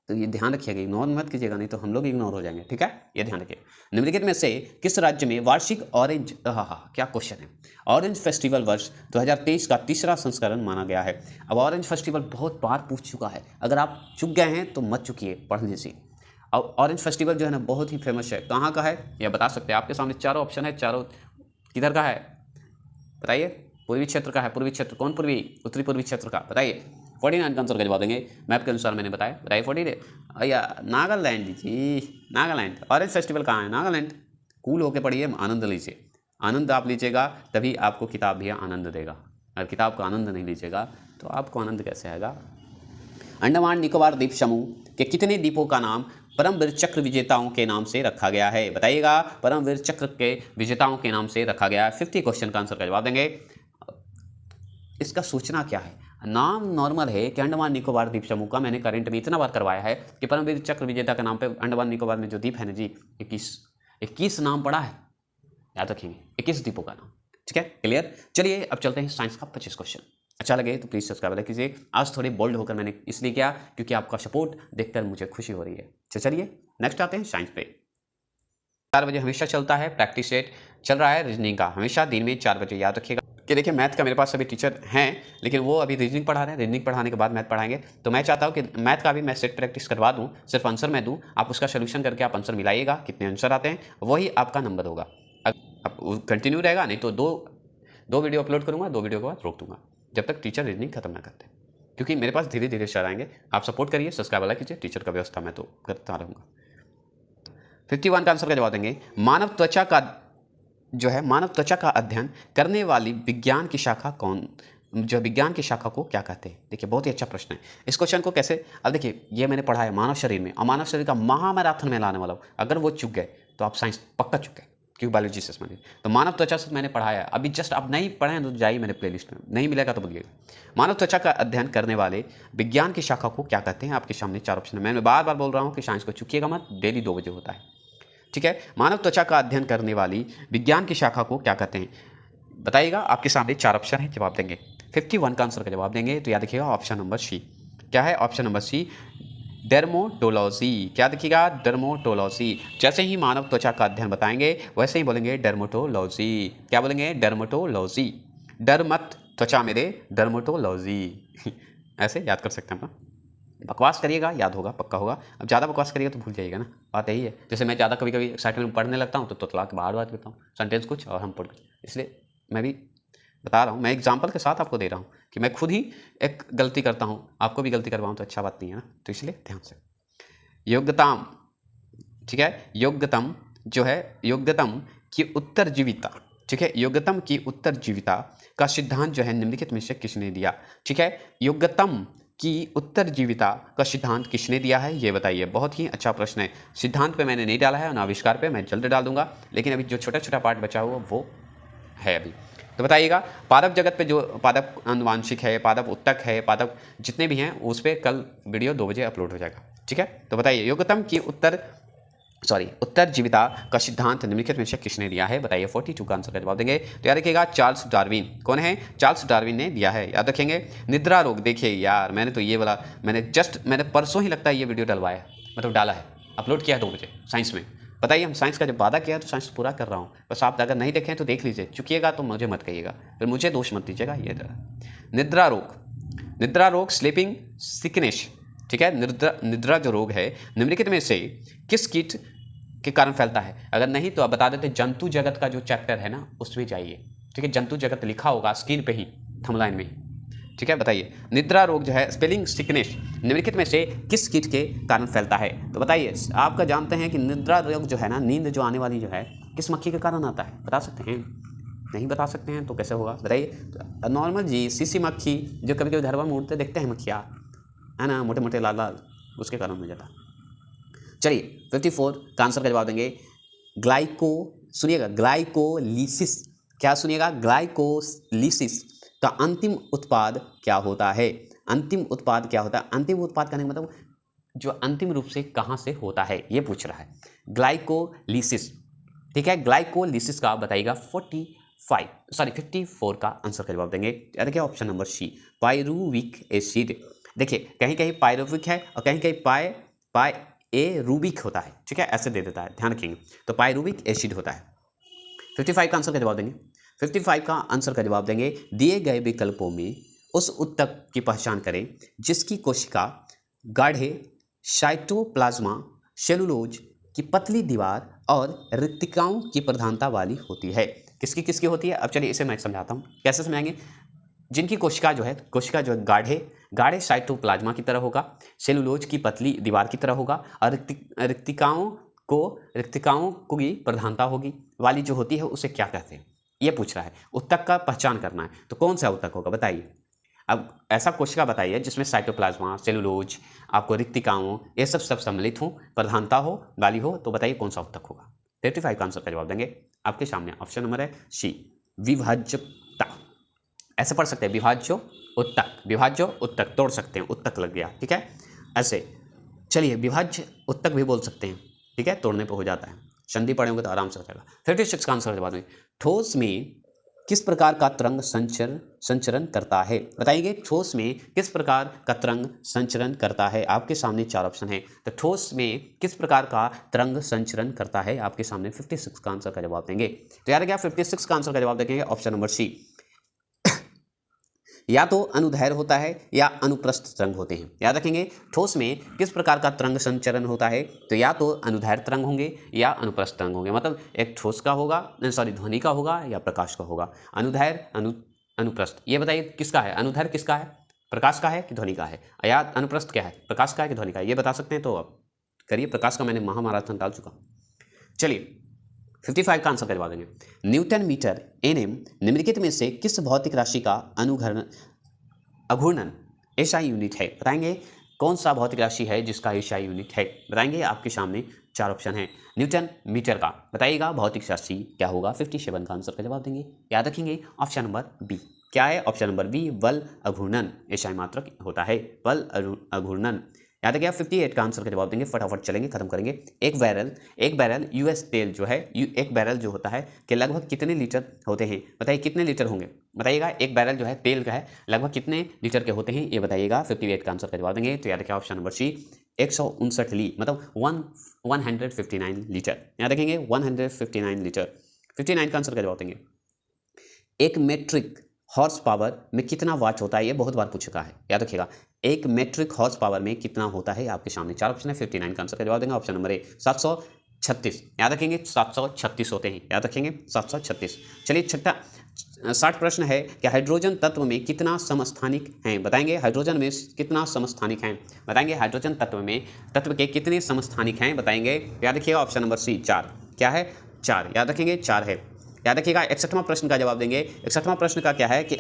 तो ये ध्यान रखिएगा, इग्नोर मत कीजिएगा, नहीं तो हम लोग इग्नोर हो जाएंगे, ठीक है, ये ध्यान रखिए। निम्नलिखित में से किस राज्य में वार्षिक ऑरेंज, क्या क्वेश्चन है, ऑरेंज फेस्टिवल वर्ष 2023 का तीसरा संस्करण माना गया है। अब ऑरेंज फेस्टिवल बहुत बार पूछ चुका है, अगर आप चुक गए हैं तो मत चुकिए, पढ़ने से। और ऑरेंज फेस्टिवल जो है ना बहुत ही फेमस है, कहाँ का है यह बता सकते हैं। आपके सामने चारों ऑप्शन है, चारों किधर का है बताइए। पूर्वी क्षेत्र का है, पूर्वी क्षेत्र, कौन पूर्वी, उत्तरी पूर्वी क्षेत्र का, बताइए। 49 का आंसर का जवाब देंगे, मैप के अनुसार मैंने बताया, बताइए। 49 भैया नागालैंड जी, नागालैंड। ऑरेंज फेस्टिवल कहाँ है, नागालैंड। कूल होके पढ़िए, आनंद लीजिए, आनंद आप लीजिएगा तभी आपको किताब भी आनंद देगा। अगर किताब का आनंद नहीं लीजिएगा तो आपको आनंद कैसे आएगा। अंडमान निकोबार द्वीप समूह के कितने द्वीपों का नाम परमवीर चक्र विजेताओं के नाम से रखा गया है, बताइएगा। परमवीर चक्र के विजेताओं के नाम से रखा गया है। 50 क्वेश्चन का आंसर का जवाब देंगे। इसका सूचना क्या है, नाम नॉर्मल है कि अंडमान निकोबार द्वीप समूह का, मैंने करंट में इतना बार करवाया है कि परमवीर चक्र विजेता के नाम पे अंडमान निकोबार में जो द्वीप है ना जी, 21 नाम पड़ा है, याद रखेंगे, 21 द्वीपों का नाम, ठीक है, क्लियर। चलिए अब चलते हैं साइंस का 25 क्वेश्चन। अच्छा लगे तो प्लीज़ सब्सक्राइब कीजिए। आज थोड़ी बोल्ड होकर मैंने इसलिए किया क्योंकि आपका सपोर्ट देखकर मुझे खुशी हो रही है। तो चलिए नेक्स्ट आते हैं साइंस पे। 4 बजे हमेशा चलता है प्रैक्टिस सेट, चल रहा है रीजनिंग का, हमेशा दिन में 4 बजे। याद रखिएगा कि देखिए मैथ का मेरे पास अभी टीचर हैं लेकिन वो अभी रीजनिंग पढ़ा रहे हैं, रीजनिंग पढ़ाने के बाद मैथ पढ़ाएंगे। तो मैं चाहता हूँ कि मैथ का भी मैं सेट प्रैक्टिस करवा दूँ, सिर्फ आंसर मैं दूँ, आप उसका सोल्यूशन करके आप आंसर मिलाइएगा, कितने आंसर आते हैं वही आपका नंबर होगा। अब कंटिन्यू रहेगा, नहीं तो दो वीडियो अपलोड करूँगा, 2 वीडियो के बाद रोक दूँगा जब तक टीचर रीजनिंग खत्म ना करते, क्योंकि मेरे पास धीरे धीरे सर आएंगे। आप सपोर्ट करिए, सब्सक्राइब वाला कीजिए, टीचर का व्यवस्था मैं तो करता रहूँगा। 51 का आंसर का जवाब देंगे। मानव त्वचा का अध्ययन करने वाली विज्ञान की शाखा विज्ञान की शाखा को क्या कहते हैं। देखिए बहुत ही अच्छा प्रश्न है। इस क्वेश्चन को कैसे, अब देखिए ये मैंने पढ़ा है मानव शरीर में, और मानव शरीर का महामैराथन में लाने वाला हूँ। अगर वो चुक गए तो आप साइंस पक्का चुक गए, क्योंकि बायोलॉजी से समझिए। तो मानव त्वचा से मैंने पढ़ाया, अभी जस्ट आप नहीं पढ़े हैं तो जाइए मेरे प्लेलिस्ट में, नहीं मिलेगा तो बोलिएगा। मानव त्वचा का अध्ययन करने वाले विज्ञान की शाखा को क्या कहते हैं। आपके सामने 4 ऑप्शन है। मैं बार बार बोल रहा हूँ कि साइंस को चुकिएगा मत, डेली 2 बजे होता है, ठीक है। मानव त्वचा का अध्ययन करने वाली विज्ञान की शाखा को क्या कहते हैं, बताइएगा। आपके सामने 4 ऑप्शन है, जवाब देंगे। 51 का आंसर का जवाब देंगे तो याद रखिएगा ऑप्शन नंबर सी। क्या है ऑप्शन नंबर सी, डर्मोटोलॉजी। क्या देखिएगा, डर्मोटोलॉजी। जैसे ही मानव त्वचा का अध्ययन बताएंगे वैसे ही बोलेंगे डर्मोटोलॉजी। क्या बोलेंगे, डर्मोटोलॉजी। डर मत त्वचा मेरे, डर्मोटोलॉजी। ऐसे याद कर सकते हैं ना। बकवास करिएगा याद होगा, पक्का होगा। अब ज़्यादा बकवास करिएगा तो भूल जाइएगा ना, बात यही है। जैसे मैं ज़्यादा कभी कभी एक्साइटमेंट में पढ़ने लगता हूँ तो तोतला के बाहर बात करता हूँ, सेंटेंस कुछ और हम पढ़, इसलिए मैं भी बता रहा हूँ, मैं एग्जाम्पल के साथ आपको दे रहा हूँ कि मैं खुद ही एक गलती करता हूँ, आपको भी गलती करवाऊँ तो अच्छा बात नहीं है ना, तो इसलिए ध्यान से। योग्यताम, ठीक है, योग्यतम जो है, योग्यतम की उत्तरजीविता, ठीक है, योग्यतम की उत्तरजीविता का सिद्धांत जो है निम्नलिखित में से किसने दिया, ठीक है। योग्यतम की उत्तरजीविता का सिद्धांत किसने दिया है ये बताइए। बहुत ही अच्छा प्रश्न है। सिद्धांत पे मैंने नहीं डाला है और आविष्कार पे मैं जल्द डाल दूंगा, लेकिन अभी जो छोटा छोटा पार्ट बचा हुआ वो है अभी। तो बताइएगा पादप जगत पे जो पादप आनुवांशिक है, पादप उत्तक है, पादप जितने भी हैं उस पर कल वीडियो 2 बजे अपलोड हो जाएगा, ठीक है। तो बताइए योग्यतम की उत्तरजीविता का सिद्धांत निम्नलिखित में से किसने दिया है, बताइए। 42 का आंसर का जवाब देंगे तो याद रखिएगा चार्ल्स डार्विन। कौन है, चार्ल्स डार्विन ने दिया है, याद रखेंगे। निद्रा रोग, देखिए यार मैंने तो ये वाला मैंने परसों ही लगता है ये वीडियो डलवाया, मतलब डाला है, अपलोड किया है 2 बजे साइंस में। बताइए हम साइंस का जब वादा किया तो साइंस पूरा कर रहा हूँ, बस आप अगर नहीं देखें तो देख लीजिए, चुकिएगा तो मुझे मत कहिएगा, फिर मुझे दोष मत दीजिएगा। ये निद्रा रोग स्लीपिंग सिकनेस, ठीक है। निद्रा जो रोग है निम्नलिखित में से किस कीट के कारण फैलता है। अगर नहीं तो आप बता देते जंतु जगत का जो चैप्टर है ना उसमें जाइए, ठीक है। जंतु जगत लिखा होगा स्क्रीन पे ही, थंबनेल में ही, ठीक है, बताइए निद्रा रोग जो है, स्पेलिंग सिकनेस, निम्नलिखित में से किस कीट के कारण फैलता है? तो बताइए, आपका जानते हैं कि निद्रा रोग जो है ना, नींद जो आने वाली जो है, किस मक्खी के कारण आता है? बता सकते हैं? नहीं बता सकते हैं तो कैसे होगा, बताइए। तो नॉर्मल जी सीसी मक्खी जो कभी कभी घर पर उड़ते देखते हैं मक्खियाँ, है ना, मोटे मोटे लाल लाल, उसके कारण हो जाता। चलिए 54 का आंसर का जवाब देंगे सुनिएगा, ग्लाइकोलिसिस। क्या सुनिएगा? ग्लाइकोलिसिस का अंतिम उत्पाद क्या होता है? अंतिम उत्पाद क्या होता है? अंतिम उत्पाद कहने का मतलब जो अंतिम रूप से कहाँ से होता है, ये पूछ रहा है। ग्लाइकोलिसिस, ठीक है, ग्लाइकोलिसिस का बताइएगा 54 का आंसर का जवाब देंगे। देखिए option number C, pyruvic acid. देखिए कहीं कहीं पायरुविक है और कहीं कहीं पायरुविक होता है, ठीक है, ऐसे दे देता है, ध्यान रखेंगे। तो पायरुविक एसिड होता है। 55 का आंसर का जवाब देंगे। 55 का आंसर का जवाब देंगे, दिए गए विकल्पों में उस ऊतक की पहचान करें जिसकी कोशिका गाढ़े साइटोप्लाज्मा, सेलुलोज की पतली दीवार और रिक्तिकाओं की प्रधानता वाली होती है। किसकी किसकी होती है? अब चलिए इसे मैं समझाता हूँ, कैसे समझाएंगे। जिनकी कोशिका जो है गाढ़े साइटोप्लाज्मा की तरह होगा, सेलुलोज की पतली दीवार की तरह होगा और रिक्तिकाओं की प्रधानता होगी वाली जो होती है, उसे क्या कहते हैं, ये पूछ रहा है। ऊतक का पहचान करना है, तो कौन सा ऊतक होगा बताइए। अब ऐसा कोशिका बताइए जिसमें साइटोप्लाज्मा, सेलुलोज, आपको रिक्तिकाओं, ये सब सम्मिलित हो, प्रधानता हो, वाली हो, तो बताइए कौन सा ऊतक होगा। 55 का आंसर का जवाब देंगे। आपके सामने ऑप्शन नंबर है सी, विभाज्यता। ऐसे पढ़ सकते हैं, विभाज्य ऊतक, तोड़ सकते हैं, ऊतक लग गया, ठीक है, ऐसे। चलिए विभाज्य ऊतक भी बोल सकते हैं, ठीक है, तोड़ने पर हो जाता है, संधि पढ़े होंगे तो आराम से हो जाएगा। 56 का आंसर जवाब देंगे, ठोस में किस प्रकार का तरंग संचरण करता है? बताइए ठोस में किस प्रकार का तरंग संचरण करता है? आपके सामने 4 ऑप्शन है। तो ठोस में किस प्रकार का तरंग संचरण करता है? आपके सामने 56 का आंसर का जवाब देंगे। तो याद रखिए 56 का आंसर का जवाब देंगे ऑप्शन नंबर सी। या तो अनुदैर्घ्य होता है या अनुप्रस्थ तरंग होते हैं। याद रखेंगे ठोस में किस प्रकार का तरंग संचरण होता है, तो या तो अनुदैर्घ्य तरंग होंगे या अनुप्रस्थ तरंग होंगे। मतलब एक ठोस का होगा, ध्वनि का होगा या प्रकाश का होगा। अनुदैर्घ्य अनुप्रस्थ, ये बताइए किसका है? अनुदैर्घ्य किसका है? प्रकाश का है कि ध्वनि का है? या अनुप्रस्थ क्या है? प्रकाश का है कि ध्वनि का है? ये बता सकते हैं तो अब करिए। प्रकाश का मैंने महामाराथन डाल चुका। चलिए 55 का आंसर का जवाब देंगे। न्यूटन मीटर एनएम निम्नलिखित में से किस भौतिक राशि का अघूर्णन एसआई यूनिट है? बताएंगे कौन सा भौतिक राशि है जिसका एसआई यूनिट है? बताएंगे, आपके सामने 4 ऑप्शन है। न्यूटन मीटर का बताइएगा भौतिक राशि क्या होगा? 57 का आंसर का जवाब देंगे। याद रखेंगे ऑप्शन नंबर बी। क्या है ऑप्शन नंबर बी? बल अघूर्णन एसआई मात्रक होता है, बल अघूर्णन। याद रखिए 58 का आंसर का जवाब देंगे। फटाफट चलेंगे, खत्म करेंगे। एक बैरल यूएस तेल जो है, एक बैरल जो होता है कि लगभग कितने लीटर होते हैं? बताइए कितने लीटर होंगे, बताइएगा। एक बैरल जो है तेल का है लगभग कितने लीटर के होते हैं, ये बताइएगा। 58 का आंसर का जवाब देंगे। तो याद रखिए ऑप्शन नंबर सी 159 ली, मतलब 159 लीटर। याद रखेंगे 159 लीटर। 59 का आंसर का जवाब देंगे। एक मेट्रिक हॉर्स पावर में कितना वाट होता है? ये बहुत बार पूछ चुका है, याद रखिएगा। एक मेट्रिक हॉर्स पावर में कितना होता है? आपके सामने 4 ऑप्शन है। 59 का आंसर का जवाब देंगे ऑप्शन नंबर ए 736। याद रखेंगे 736 होते हैं, याद रखेंगे 736। चलिए 60 प्रश्न है कि हाइड्रोजन तत्व में कितना समस्थानिक हैं? बताएंगे हाइड्रोजन में कितना समस्थानिक हैं? बताएंगे हाइड्रोजन तत्व के कितने समस्थानिक हैं? बताएंगे। याद रखिएगा ऑप्शन नंबर सी 4। क्या है? 4। याद रखेंगे 4 है। याद रखिएगा 61वां प्रश्न का जवाब देंगे। 61वां प्रश्न का क्या है कि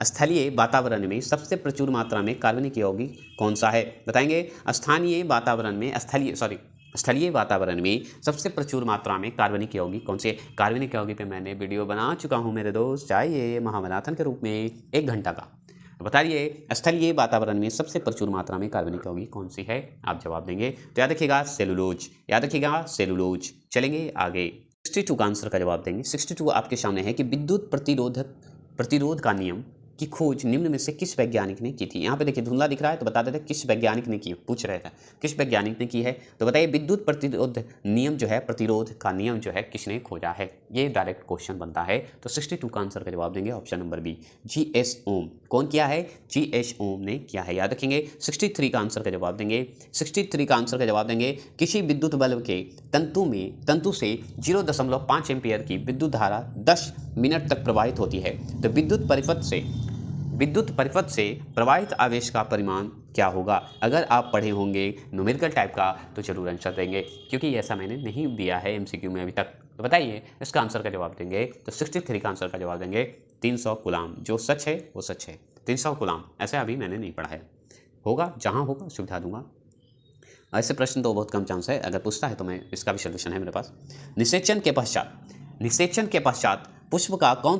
स्थलीय वातावरण में सबसे प्रचुर मात्रा में कार्बनिक यौगिक कौन सा है? बताएंगे स्थलीय वातावरण में सबसे प्रचुर मात्रा में कार्बनिक यौगिक कौन से? कार्बनिक यौगिक पे मैंने वीडियो बना चुका हूँ मेरे दोस्त, चाहिए महामाराथन के रूप में 1 घंटा का। बताइए स्थलीय वातावरण में सबसे प्रचुर मात्रा में कार्बनिक यौगिक कौन सी है? आप जवाब देंगे तो याद रखिएगा सेलुलोज। याद रखिएगा सेलुलोज। चलेंगे आगे। 62 का आंसर का जवाब देंगे। 62 आपके सामने है कि विद्युत प्रतिरोध का नियम की खोज निम्न में से किस वैज्ञानिक ने की थी? यहाँ पे देखिए धुंधला दिख रहा है तो बता देते किस वैज्ञानिक ने की, पूछ रहे थे किस वैज्ञानिक ने की है। तो बताइए विद्युत प्रतिरोध नियम जो है, प्रतिरोध का नियम जो है किसने खोजा है? ये डायरेक्ट क्वेश्चन बनता है। तो 62 का आंसर का जवाब देंगे ऑप्शन नंबर बी, जी.एस. ओम। कौन किया है? जी.एस. ओम ने किया है। याद रखेंगे 63 का आंसर का जवाब देंगे। 63 का आंसर का जवाब देंगे। किसी विद्युत बल्ब के तंतु से 0.5 एम्पियर की विद्युत धारा 10 मिनट तक प्रवाहित होती है, तो विद्युत परिपथ से विद्युत परिपथ से प्रवाहित आवेश का परिमाण क्या होगा। अगर आप पढ़े होंगे न्यूमेरिकल टाइप का तो जरूर आंसर देंगे, क्योंकि ऐसा मैंने नहीं दिया है एमसीक्यू में अभी तक। तो बताइए इसका आंसर का जवाब देंगे तो 63 का आंसर का जवाब देंगे 300 कूलाम। जो सच है वो सच है, 300 कूलाम। ऐसा अभी मैंने नहीं पढ़ा है, होगा जहाँ होगा सुविधा दूंगा। ऐसे प्रश्न तो बहुत कम चांस है, अगर पूछता है तो मैं इसका भी सोल्यूशन है मेरे पास। निषेचन के पश्चात पुष्प का कौन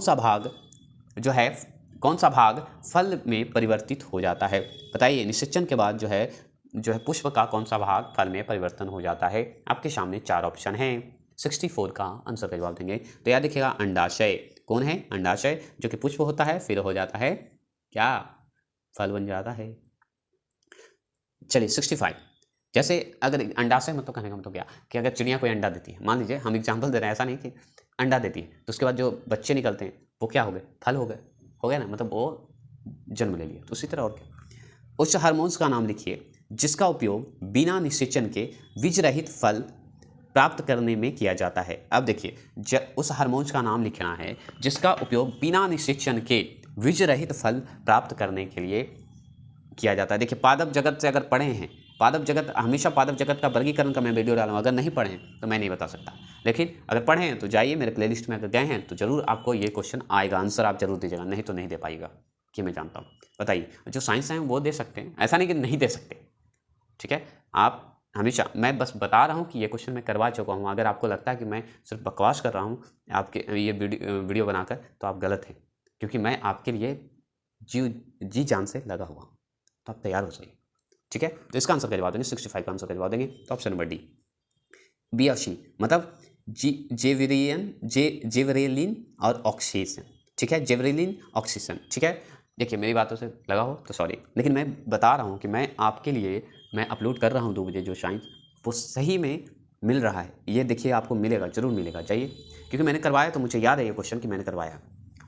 सा भाग फल में परिवर्तित हो जाता है। बताइए निषेचन के बाद जो है पुष्प का कौन सा भाग फल में परिवर्तन हो जाता है। आपके सामने 4 ऑप्शन हैं। 64 का आंसर का जवाब देंगे तो याद रखिएगा अंडाशय। कौन है? अंडाशय, जो कि पुष्प होता है फिर हो जाता है क्या, फल बन जाता है। चलिए 65, जैसे अगर अंडाशय मतलब कहने का मतलब क्या कि अगर चिड़िया कोई अंडा देती है, मान लीजिए हम एग्जाम्पल दे रहे हैं, ऐसा नहीं कि अंडा देती है तो उसके बाद जो बच्चे निकलते हैं वो क्या हो गए, फल हो गया ना, मतलब वो जन्म ले लिया। तो उसी तरह और क्या, उस हार्मोन्स का नाम लिखिए जिसका उपयोग बिना निषेचन के बीज रहित फल प्राप्त करने में किया जाता है। अब देखिए उस हार्मोन्स का नाम लिखना है जिसका उपयोग बिना निषेचन के बीज रहित फल प्राप्त करने के लिए किया जाता है। देखिए पादप जगत से अगर पढ़े हैं, पादप जगत हमेशा पादप जगत का वर्गीकरण का मैं वीडियो डालूंगा, अगर नहीं पढ़े हैं तो मैं नहीं बता सकता, लेकिन अगर पढ़े हैं तो जाइए मेरे प्लेलिस्ट में, अगर गए हैं तो जरूर आपको ये क्वेश्चन आएगा, आंसर आप जरूर दीजिएगा, नहीं तो नहीं दे पाएगा कि मैं जानता हूँ। बताइए जो साइंस हैं वो दे सकते हैं, ऐसा नहीं कि नहीं दे सकते, ठीक है। आप हमेशा, मैं बस बता रहा हूँ कि ये क्वेश्चन मैं करवा चुका हूँ। अगर आपको लगता है कि मैं सिर्फ बकवास कर रहा हूँ आपके ये वीडियो बनाकर, तो आप गलत हैं, क्योंकि मैं आपके लिए जी जान से लगा हुआ हूँ। तो आप तैयार हो जाइए, ठीक है। तो इसका आंसर का जवाब देंगे 65 का आंसर का जवाब देंगे तो ऑप्शन नंबर डी, B80 मतलब जेवरेलिन और ऑक्सीजन, ठीक है, जेवरेलिन ऑक्सीजन, ठीक है। देखिए मेरी बातों से लगा हो तो सॉरी, लेकिन मैं बता रहा हूँ कि मैं आपके लिए मैं अपलोड कर रहा हूँ 2 बजे जो साइंस, वो सही में मिल रहा है। ये देखिए आपको मिलेगा, जरूर मिलेगा, जाइए, क्योंकि मैंने करवाया तो मुझे याद है ये क्वेश्चन कि मैंने करवाया।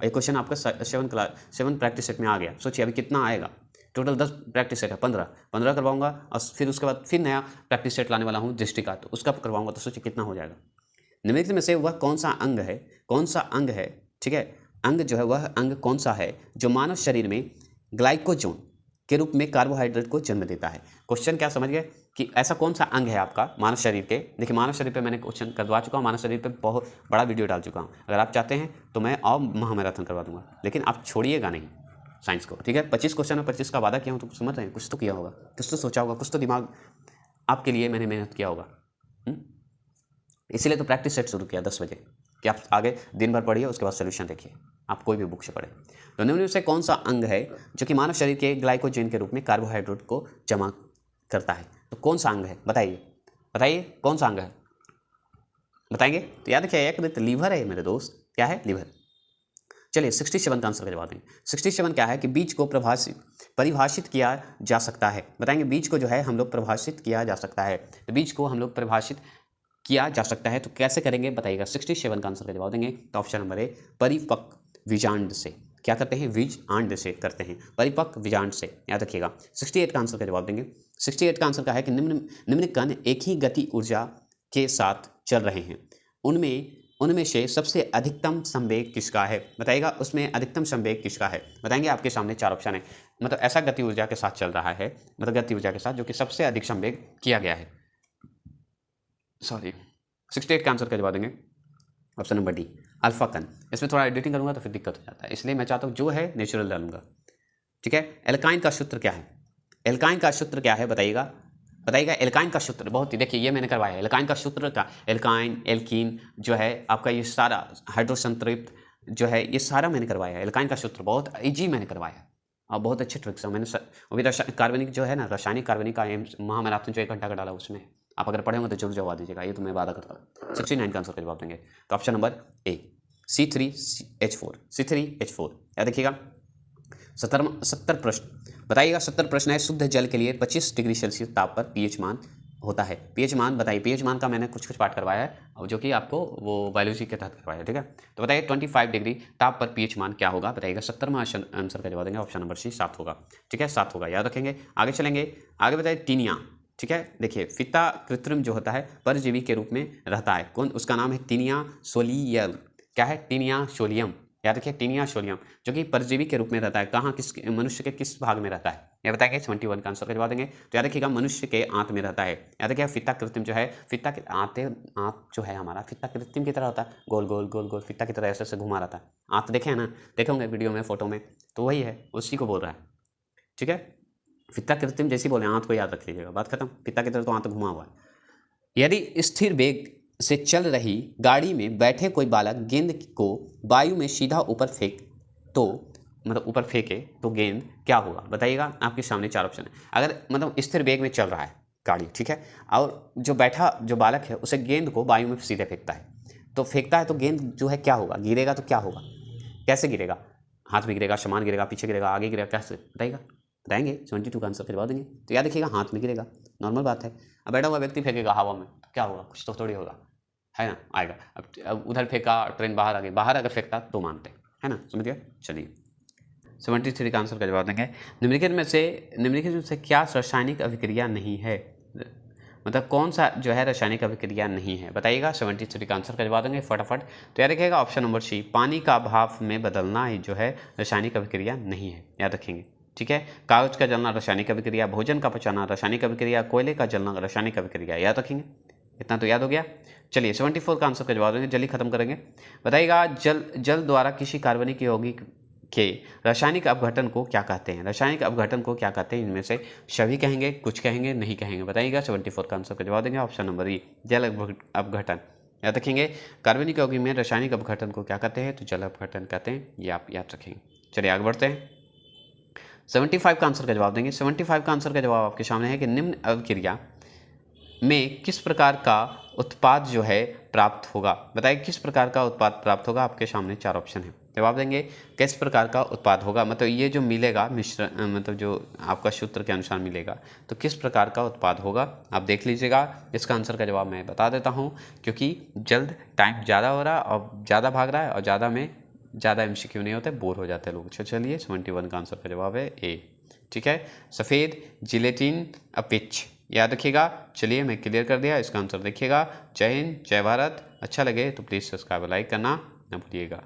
ये क्वेश्चन आपका 7 प्रैक्टिस सेट में आ गया। सोचिए अभी कितना आएगा, टोटल 10 प्रैक्टिस सेट है, 15 करवाऊंगा और फिर उसके बाद फिर नया प्रैक्टिस सेट लाने वाला हूँ दृष्टि का, तो उसका करवाऊंगा, तो सोचिए कितना हो जाएगा। निम्नलिखित में से वह कौन सा अंग है, ठीक है, अंग जो है वह अंग कौन सा है जो मानव शरीर में ग्लाइकोजन के रूप में कार्बोहाइड्रेट को जन्म देता है। क्वेश्चन क्या समझ गए कि ऐसा कौन सा अंग है आपका मानव शरीर के। देखिए मानव शरीर पे मैंने क्वेश्चन करवा चुका हूँ, मानव शरीर पे बहुत बड़ा वीडियो डाल चुका हूँ। अगर आप चाहते हैं तो मैं और महामैराथन करवा दूंगा, लेकिन आप छोड़िएगा नहीं साइंस को, ठीक है। 25 क्वेश्चन में 25 का वादा किया हूँ, तो समझ रहे हैं, कुछ तो किया होगा, कुछ तो सोचा होगा, कुछ तो दिमाग आपके लिए मैंने मेहनत किया होगा। इसीलिए तो प्रैक्टिस सेट शुरू किया 10 बजे कि आप आगे दिन भर पढ़िए, उसके बाद सोल्यूशन देखिए, आप कोई भी बुक से पढ़े। तो निम्न में से कौन सा अंग है जो कि मानव शरीर के ग्लाइकोजन के रूप में कार्बोहाइड्रेट को जमा करता है। तो कौन सा अंग है, बताइए कौन सा अंग है, बताएंगे। तो याद रखिए एक लीवर है मेरे दोस्त, क्या है, लीवर। चलिए 67 का आंसर का जवाब देंगे। 67 क्या है कि बीज को परिभाषित किया जा सकता है। बताएंगे बीज को जो है हम लोग परिभाषित किया जा सकता है, तो बीज को हम लोग परिभाषित किया जा सकता है तो कैसे करेंगे बताइएगा। 67 का आंसर का जवाब देंगे तो ऑप्शन नंबर है परिपक्व बीजांड से। क्या करते हैं, बीजांड से करते हैं, परिपक्व बीजांड से, याद रखिएगा। 68 का आंसर का जवाब देंगे। 68 का आंसर का है कि निम्न कण एक ही गति ऊर्जा के साथ चल रहे हैं, उनमें से सबसे अधिकतम संवेग किसका है। बताइएगा उसमें अधिकतम संवेग किसका है। बताएंगे आपके सामने 4 ऑप्शन है, मतलब ऐसा गति ऊर्जा के साथ चल रहा है, मतलब गति ऊर्जा के साथ जो कि सबसे अधिक संवेग किया गया है। सॉरी 68 का आंसर का जवाब देंगे ऑप्शन नंबर डी, अल्फा कण। इसमें थोड़ा एडिटिंग करूंगा तो फिर दिक्कत हो जाता है, इसलिए मैं चाहता हूँ जो है नेचुरल डालूंगा, ठीक है। एल्काइन का सूत्र क्या है, एल्काइन का सूत्र क्या है बताइएगा। एल्काइन का सूत्र बहुत ही, देखिए ये मैंने करवाया है एल्काइन का सूत्र का। एल्काइन, एल्कीन जो है आपका ये सारा हाइड्रोसंतृप्त जो है ये सारा मैंने करवाया है। एल्काइन का सूत्र बहुत ईजी मैंने करवाया है और बहुत अच्छे ट्रिक्स है। मैंने अभी कार्बनिक जो है ना, रासायनिक कार्बनिक का महामैराथन जो 1 घंटा का डाला उसमें आप अगर पढ़े होंगे तो जरूर जवाब दीजिएगा, ये तो मैं वादा करता हूँ। 69 का आंसर का जवाब देंगे तो ऑप्शन नंबर ए, C3H4 याद रखिएगा। 70 प्रश्न बताइएगा। 70 प्रश्न है। शुद्ध जल के लिए 25 डिग्री सेल्सियस ताप पर पीएच मान होता है। पीएच मान बताइए। पीएच मान का मैंने कुछ पाठ करवाया है और जो कि आपको वो बायोलॉजी के तहत करवाया है, ठीक है। तो बताइए 25 डिग्री ताप पर पीएच मान क्या होगा बताइएगा। 70वां आंसर का जवाब देंगे ऑप्शन नंबर सी, 7 होगा, ठीक है, 7 होगा, याद रखेंगे। आगे चलेंगे, आगे बताइए टीनिया, ठीक है। देखिए फीता कृत्रिम जो होता है परजीवी के रूप में रहता है, कौन, उसका नाम है टीनिया सोलियम। क्या है, टीनिया सोलियम, याद रखिए टीनिया सोलियम, जो कि परजीवी के रूप में रहता है। कहाँ, किस मनुष्य के किस भाग में रहता है, यह बताएंगे। 71 का आंसर का जवाब देंगे। तो याद रखिएगा मनुष्य के आंत में रहता है। याद रखिएगा फित्ता कृत्रिम जो है, फित्ता के आंत जो है हमारा फित्ता कृत्रिम की तरह होता है, गोल गोल गोल गोल फित्ता की तरह ऐसे ऐसे घुमा रहता है। आंत देखे हैं ना, देखे होंगे वीडियो में, फोटो में, तो वही है, उसी को बोल रहा है। ठीक है, फित्ता कृत्रिम जैसी बोले, आंत को याद रख लीजिएगा, बात खत्म। फित्ता की तरह तो आंत घुमा हुआ है। यदि स्थिर वेग से चल रही गाड़ी में बैठे कोई बालक गेंद को वायु में सीधा ऊपर फेंक तो मतलब ऊपर फेंके तो गेंद क्या होगा, बताइएगा। आपके सामने 4 ऑप्शन है। अगर मतलब स्थिर वेग में चल रहा है गाड़ी, ठीक है, और जो बैठा जो बालक है उसे गेंद को वायु में सीधे फेंकता है, तो फेंकता है तो गेंद जो है क्या होगा, गिरेगा तो क्या होगा, कैसे गिरेगा, हाथ में गिरेगा, समान गिरेगा, पीछे गिरेगा, आगे गिरेगा, कैसे बताइएगा, बताएंगे। 72 का आंसर करवा देंगे। तो याद रखिएगा हाथ में गिरेगा, नॉर्मल बात है। अब बैठा हुआ व्यक्ति फेंकेगा हवा में तो क्या होगा, कुछ तो थोड़ी होगा, है ना, आएगा। अब उधर फेंका, ट्रेन बाहर आ गई, बाहर अगर फेंकता तो मानते, है ना, समझ गए। चलिए 73 का आंसर का जवाब देंगे। निम्नलिखित में से क्या रासायनिक अभिक्रिया नहीं है, मतलब कौन सा जो है रासायनिक अभिक्रिया नहीं है, बताइएगा। 73 का आंसर का जवाब देंगे फटाफट। तो याद रखिएगा ऑप्शन नंबर सी, पानी का भाप में बदलना ही जो है रासायनिक अभिक्रिया नहीं है, याद रखेंगे। ठीक है, कागज का जलना रासायनिक अभिक्रिया, भोजन का पचाना रासायनिक अभिक्रिया, कोयले का जलना रासायनिक अभिक्रिया, याद रखेंगे। इतना तो याद हो गया। चलिए 74 का आंसर का जवाब देंगे, जल्दी खत्म करेंगे। बताइएगा जल द्वारा किसी कार्बनिक यौगिक के रासायनिक अपघटन को क्या कहते हैं, रासायनिक अपघटन को क्या कहते हैं, इनमें से सभी कहेंगे, कुछ कहेंगे, नहीं कहेंगे, बताइएगा। 74 का आंसर का जवाब देंगे ऑप्शन नंबर ई, जल अपघटन। याद रखेंगे कार्बनिक यौगिक में रासायनिक अपघटन को क्या कहते हैं, तो जल अपघटन कहते हैं, ये आप याद रखेंगे। चलिए आगे बढ़ते हैं। 75 का आंसर का जवाब देंगे। 75 का आंसर का जवाब आपके सामने है कि निम्न अभिक्रिया में किस प्रकार का उत्पाद जो है प्राप्त होगा, बताइए किस प्रकार का उत्पाद प्राप्त होगा। आपके सामने 4 ऑप्शन है, जवाब देंगे किस प्रकार का उत्पाद होगा, मतलब ये जो मिलेगा मिश्रण, मतलब जो आपका सूत्र के अनुसार मिलेगा, तो किस प्रकार का उत्पाद होगा आप देख लीजिएगा। इसका आंसर का जवाब मैं बता देता हूँ, क्योंकि जल्द टाइम ज़्यादा हो रहा है और ज़्यादा भाग रहा है, और ज़्यादा MCQ नहीं होते, बोर हो जाते हैं लोग। चलिए 71 का आंसर का जवाब है ए। ठीक है, सफ़ेद जिलेटिन अपिच, याद रखिएगा। चलिए मैं क्लियर कर दिया, इसका आंसर देखिएगा। जय हिंद, जय भारत। अच्छा लगे तो प्लीज़ सब्सक्राइब लाइक करना ना भूलिएगा।